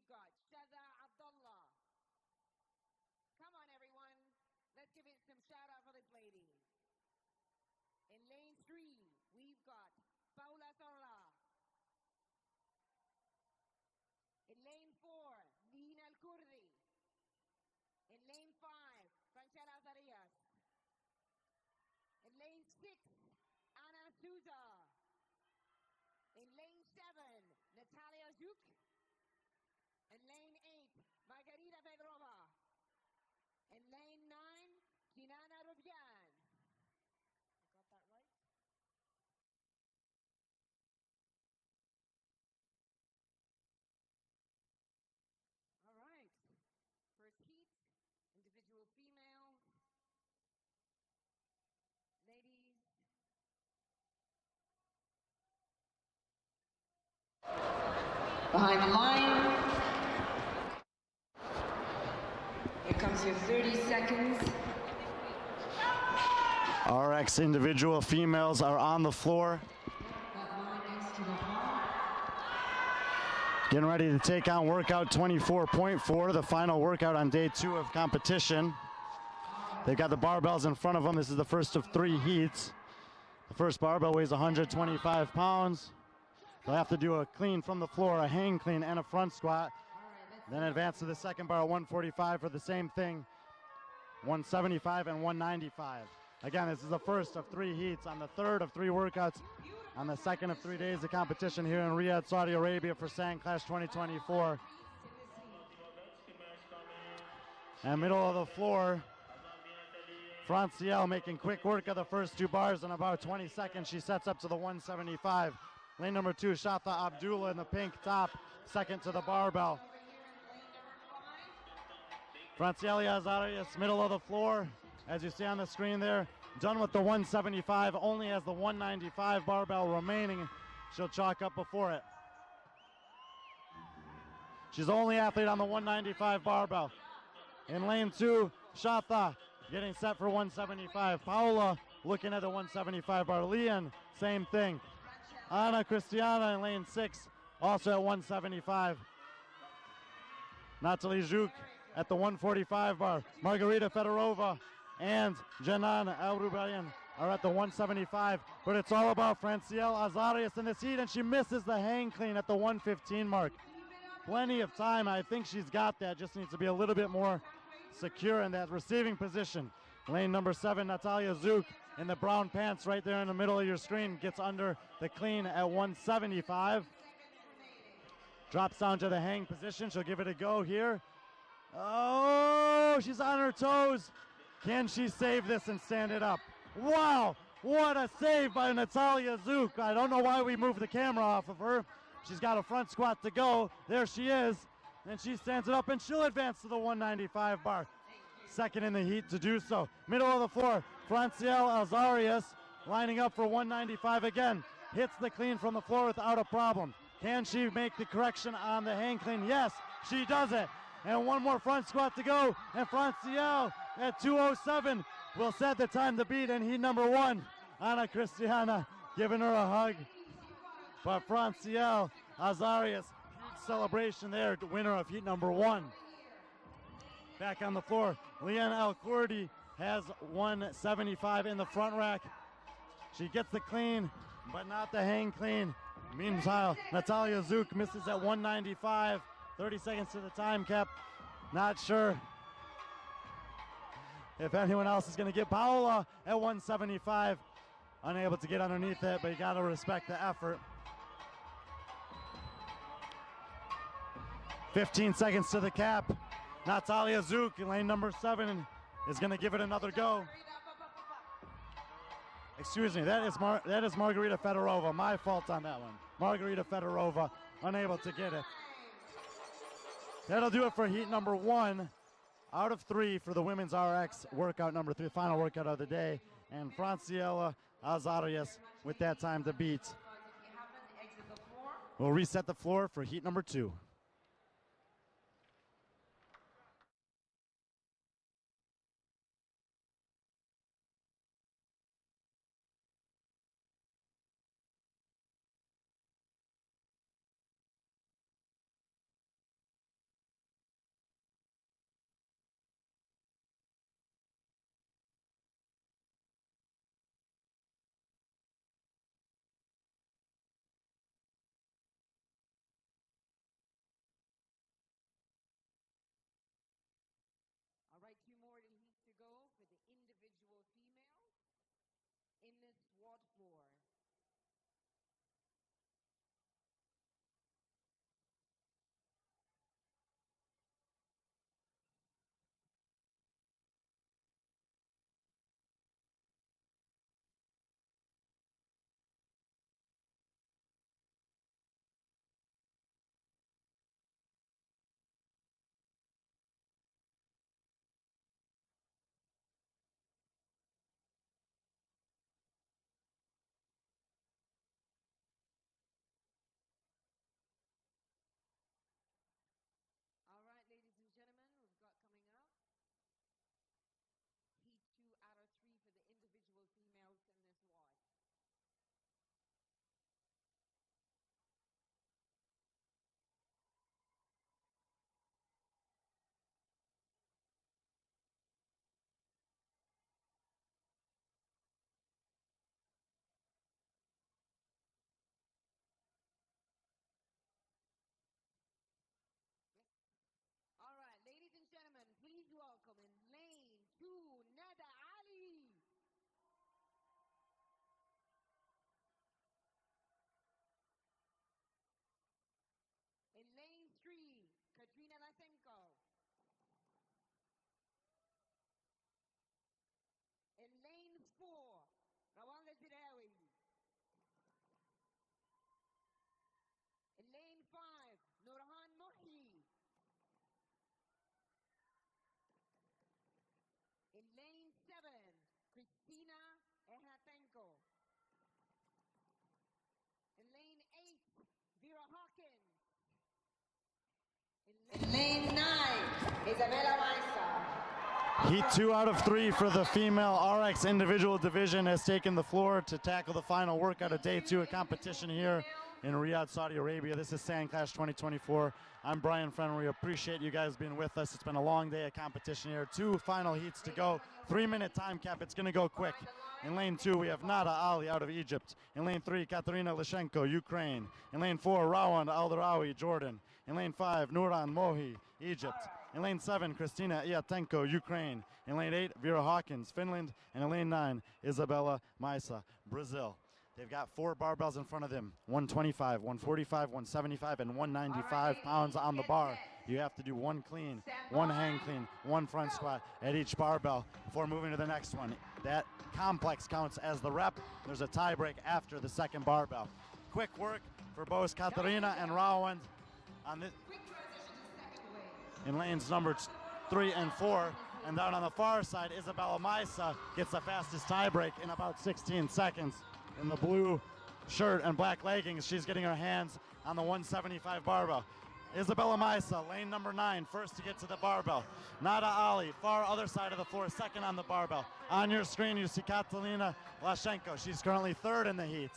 got Shada Abdullah. Come on, everyone. Let's give it some shout out for this lady. In lane 3, we've got Paula Torla. In lane 4, Nina Al-Kurdi. In lane 5, Franchella Azarias. In lane 6, Anna Souza. In lane 7, Natalia Zuk. In lane 8, Margarita Fedorova. In lane 9, Jinana Rubian. I got that right? All right. First heat, individual female. Ladies. Behind the line. Here comes your 30 seconds. RX individual females are on the floor. Getting ready to take on workout 24.4, the final workout on day 2 of competition. They've got the barbells in front of them. This is the first of 3 heats. The first barbell weighs 125 pounds. They'll have to do a clean from the floor, a hang clean, and a front squat. Then advance to the second bar, 145 for the same thing, 175 and 195. Again, this is the first of 3 heats on the third of 3 workouts on the second of 3 days of competition here in Riyadh, Saudi Arabia for SandClash 2024. And middle of the floor, Francielle making quick work of the first 2 bars in about 20 seconds. She sets up to the 175. Lane number 2, Shatha Abdullah in the pink top, second to the barbell. Francielle Azarias, middle of the floor, as you see on the screen there, done with the 175, only has the 195 barbell remaining. She'll chalk up before it. She's the only athlete on the 195 barbell. In lane 2, Shatha getting set for 175. Paula looking at the 175 bar. Leon, same thing. Anna Cristiana in lane 6, also at 175. Natalie Zhuk at the 145 bar. Margarita Fedorova and Janan Al-Rubayan are at the 175, but it's all about Francielle Azarias in this heat, and she misses the hang clean at the 115 mark. Plenty of time. I think she's got that. Just needs to be a little bit more secure in that receiving position. Lane number 7, Natalia Zuk in the brown pants right there in the middle of your screen, gets under the clean at 175. Drops down to the hang position. She'll give it a go here. Oh, she's on her toes. Can she save this and stand it up? Wow, what a save by Natalia Zuk. I don't know why we moved the camera off of her. She's got a front squat to go. There she is. And she stands it up, and she'll advance to the 195 bar. Second in the heat to do so. Middle of the floor, Francielle Azarias lining up for 195 again. Hits the clean from the floor without a problem. Can she make the correction on the hang clean? Yes, she does it. And one more front squat to go. And Francielle at 207 will set the time to beat in heat number 1. Ana Cristiana giving her a hug. But Francielle Azarias, huge celebration there, winner of heat number 1. Back on the floor, Leanne Al-Kurdi has 175 in the front rack. She gets the clean, but not the hang clean. Meanwhile, Natalia Zuk misses at 195. 30 seconds to the time cap. Not sure if anyone else is going to get Paola at 175. Unable to get underneath it, but you got to respect the effort. 15 seconds to the cap. Natalia Zuk in lane number 7 is going to give it another go. Excuse me, that is Margarita Fedorova. My fault on that one. Margarita Fedorova unable to get it. That'll do it for heat number 1 out of 3 for the women's RX workout number 3, final workout of the day. And Francielle Azarias with that time to beat. We'll reset the floor for heat number 2. hard floor. All right, ladies and gentlemen, we've got coming up Heat 2 out of 3 for the individual females in this ward. All right, ladies and gentlemen, please welcome in lane 2, Nada Ali. In lane 3, Katrina Lasenko. In lane 4, Rawanda Zidawi. In lane 5, Nurhan Mohi. In lane 7, Christina Ehatenko. In lane 8, Vera Hawkins. In lane 9, Isabella Maisa. Heat 2 out of 3 for the female RX individual division has taken the floor to tackle the final workout of day 2 of competition here in Riyadh, Saudi Arabia. This is SandClash 2024. I'm Brian Friend. We appreciate you guys being with us. It's been a long day of competition here. 2 final heats to go. 3-minute time cap. It's going to go quick. In lane 2, we have Nada Ali out of Egypt. In lane 3, Katerina Lishenko, Ukraine. In lane 4, Rawand Aldarawi, Jordan. In lane 5, Nuran Mohi, Egypt. In lane 7, Christina Iatenko, Ukraine. In lane 8, Vera Hawkins, Finland. And in lane 9, Isabella Maisa, Brazil. They've got 4 barbells in front of them, 125, 145, 175, and 195 pounds on the bar. You have to do 1 clean, 1 hang clean, 1 front squat at each barbell before moving to the next one. That complex counts as the rep. There's a tie break after the second barbell. Quick work for both Katerina and Rawand on this in lanes number 3 and 4. And down on the far side, Isabella Maisa gets the fastest tie break in about 16 seconds. In the blue shirt and black leggings, she's getting her hands on the 175 barbell. Isabella Maisa, lane number 9, first to get to the barbell. Nada Ali, far other side of the floor, second on the barbell. On your screen, you see Katerina Lashenko. She's currently 3rd in the heat.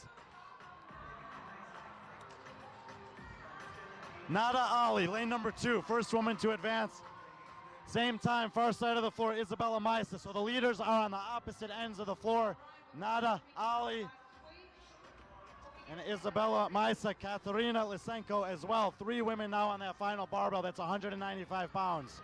Nada Ali, lane number 2, first woman to advance. Same time, far side of the floor, Isabella Maisa. So the leaders are on the opposite ends of the floor. Nada Ali and Isabella Maisa, Katerina Lisenko as well. 3 women now on that final barbell. That's 195 pounds.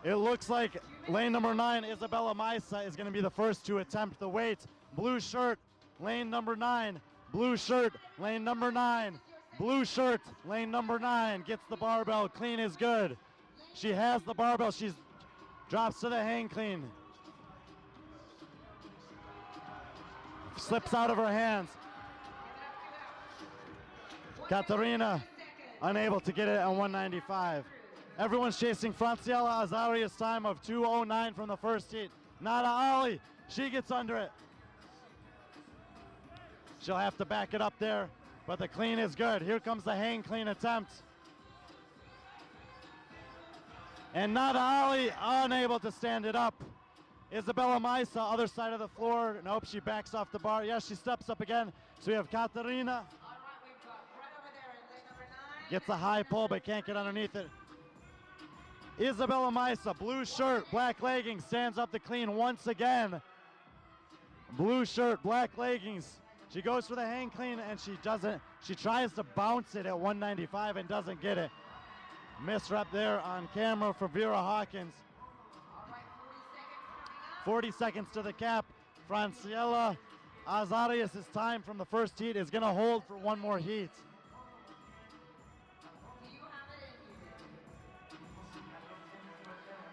It looks like lane number 9, Isabella Maisa, is going to be the first to attempt the weight. Blue shirt, lane number 9. Blue shirt, lane number 9. Blue shirt, lane number 9. Gets the barbell. Clean is good. She has the barbell. She drops to the hang clean. Slips out of her hands. Katerina unable to get it at 195. Everyone's chasing Franciella Azaria's time of 2:09 from the first heat. Nada Ali, she gets under it. She'll have to back it up there, but the clean is good. Here comes the hang clean attempt. And Nada Ali unable to stand it up. Isabella Maisa, other side of the floor. Nope, she backs off the bar. Yes, she steps up again. So we have Katerina. All right, we've got right over there in lane number 9. Gets a high pull, but can't get underneath it. Isabella Maisa, blue shirt, black leggings, stands up to clean once again. Blue shirt, black leggings. She goes for the hang clean and she doesn't. She tries to bounce it at 195 and doesn't get it. Misrep there on camera for Vera Hawkins. All right, 40 seconds coming up. 40 seconds to the cap. Franciella Azarias' time from the first heat is gonna hold for one more heat.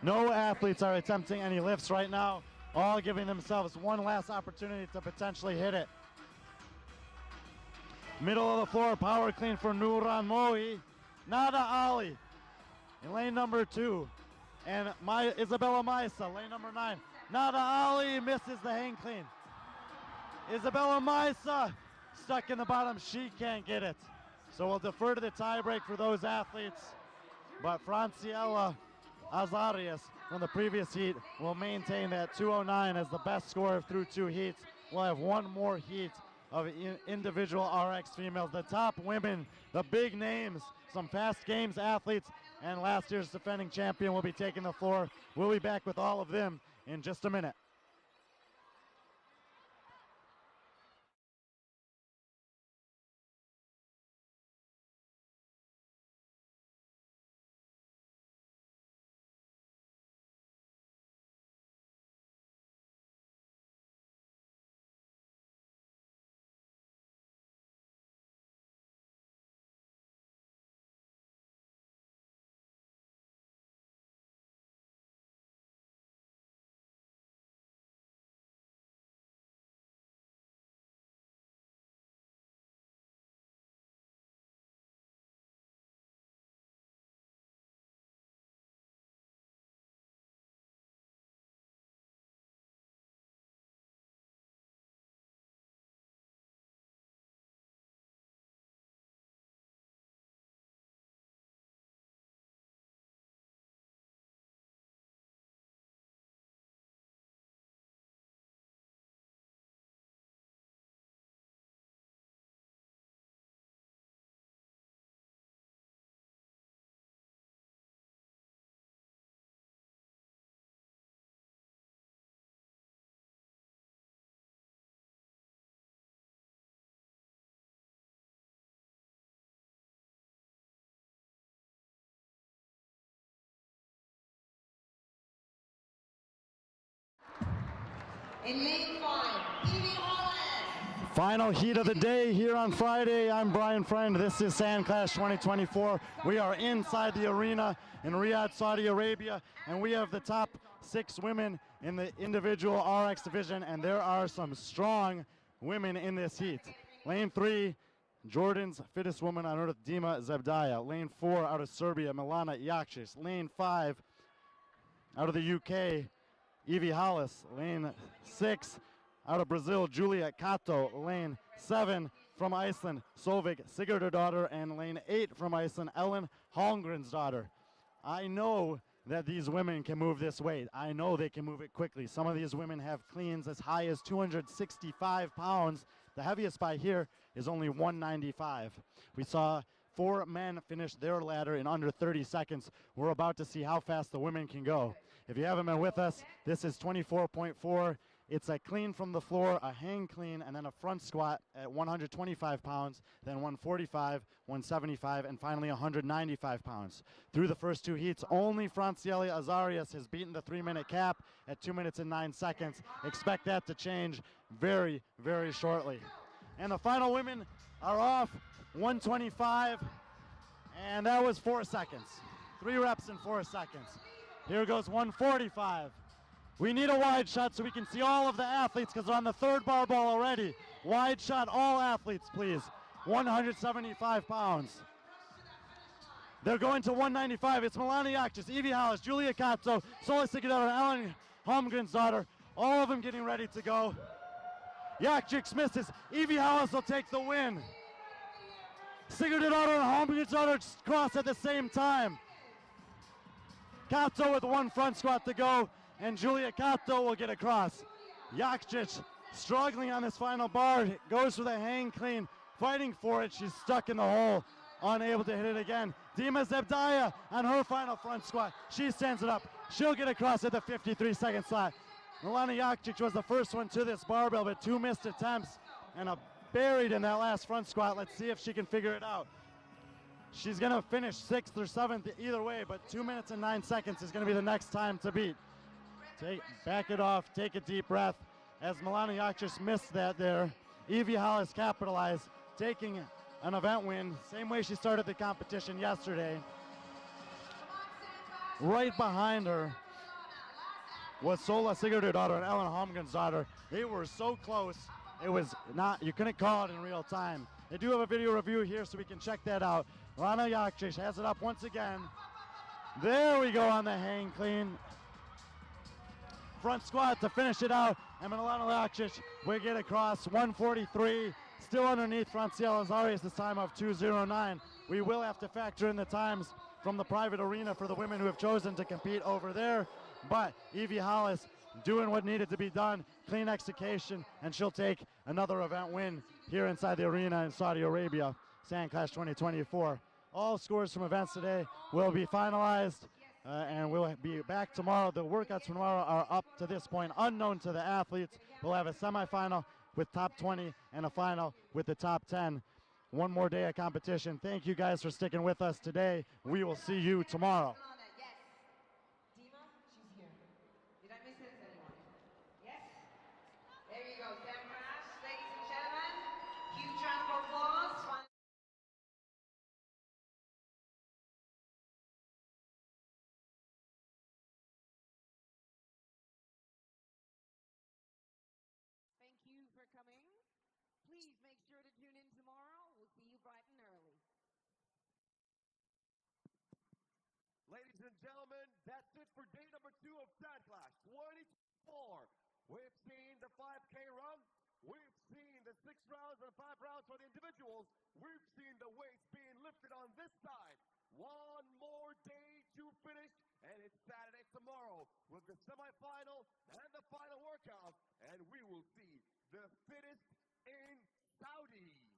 No athletes are attempting any lifts right now, all giving themselves one last opportunity to potentially hit it. Middle of the floor, power clean for Nuran Mohi. Nada Ali in lane number 2. And Isabella Maisa, lane number 9. Nada Ali misses the hang clean. Isabella Maisa stuck in the bottom, she can't get it. So we'll defer to the tiebreak for those athletes. But Franciella Azarias from the previous heat will maintain that 209 as the best score through 2 heats. We'll have one more heat of individual RX females. The top women, the big names, some fast games athletes, and last year's defending champion will be taking the floor. We'll be back with all of them in just a minute. In lane 5, Evie Hollis. Final heat of the day here on Friday. I'm Brian Friend. This is SandClash 2024. We are inside the arena in Riyadh, Saudi Arabia, and we have the top 6 women in the individual RX division, and there are some strong women in this heat. Lane 3, Jordan's fittest woman on earth, Dima Zebdaya. Lane 4, out of Serbia, Milana Jakšić. Lane 5, out of the UK, Evie Hollis. Lane 6, out of Brazil, Julia Kato. Lane 7, from Iceland, Solveig Sigurdardóttir. And lane 8, from Iceland, Ellen Holmgren's I know that these women can move this weight. I know they can move it quickly. Some of these women have cleans as high as 265 pounds. The heaviest by here is only 195. We saw 4 men finish their ladder in under 30 seconds. We're about to see how fast the women can go. If you haven't been with us, this is 24.4. It's a clean from the floor, a hang clean, and then a front squat at 125 pounds, then 145, 175, and finally 195 pounds. Through the first 2 heats, only Franciella Azarias has beaten the 3-minute cap at 2 minutes and 9 seconds. Expect that to change very, very shortly. And the final women are off 125, and that was 4 seconds. 3 reps in 4 seconds. Here goes 145. We need a wide shot so we can see all of the athletes because they're on the 3rd barbell already. Wide shot, all athletes, please. 175 pounds. They're going to 195. It's Milana Jakšić, Evie Hollis, Julia Kato, Solveig Sigurdardóttir, Ellen Holmgren's all of them getting ready to go. Jakšić misses. Evie Hollis will take the win. Sigurdardóttir and Holmgren's cross at the same time. Kato with 1 front squat to go, and Julia Kato will get across. Jakšić struggling on this final bar, goes for the hang clean, fighting for it. She's stuck in the hole, unable to hit it again. Dima Zebdaya on her final front squat. She stands it up. She'll get across at the 53-second slot. Milana Jakšić was the first one to this barbell, but 2 missed attempts and buried in that last front squat. Let's see if she can figure it out. She's going to finish 6th or 7th either way, but 2 minutes and 9 seconds is going to be the next time to beat. Back it off, take a deep breath. as Milana Jakšić missed that there. Evie Hollis capitalized, taking an event win, same way she started the competition yesterday. Right behind her was Sola Sigurdardóttir and Ellen Holmgren's daughter. They were so close, it was not, you couldn't call it in real time. They do have a video review here, so we can check that out. Milana Jakšić has it up once again. There we go on the hang clean. Front squat to finish it out, and Milana Jakšić will get across 143, still underneath Franciela Zarias' time of 2:09. We will have to factor in the times from the private arena for the women who have chosen to compete over there, but Evie Hollis doing what needed to be done, clean execution, and she'll take another event win here inside the arena in Saudi Arabia, SandClash 2024. All scores from events today will be finalized, and we'll be back tomorrow. The workouts from tomorrow are up to this point unknown to the athletes. We'll have a semifinal with top 20 and a final with the top 10. One more day of competition. Thank you guys for sticking with us today. We will see you tomorrow. Yes. Dima, she's here. Did I miss anyone? Yes? There you go, SandClash, ladies and gentlemen. Huge round of applause. Thank you for coming. Please make sure to tune in tomorrow. We'll see you bright and early. Ladies and gentlemen, that's it for day number 2 of SandClash 2024. We've seen the 5K run. We've seen the 6 rounds and 5 rounds for the individuals. We've seen the weights being lifted on this side. One more day to finish, and it's Saturday tomorrow with the semifinal and the final workout, and we will see the fittest in Saudi.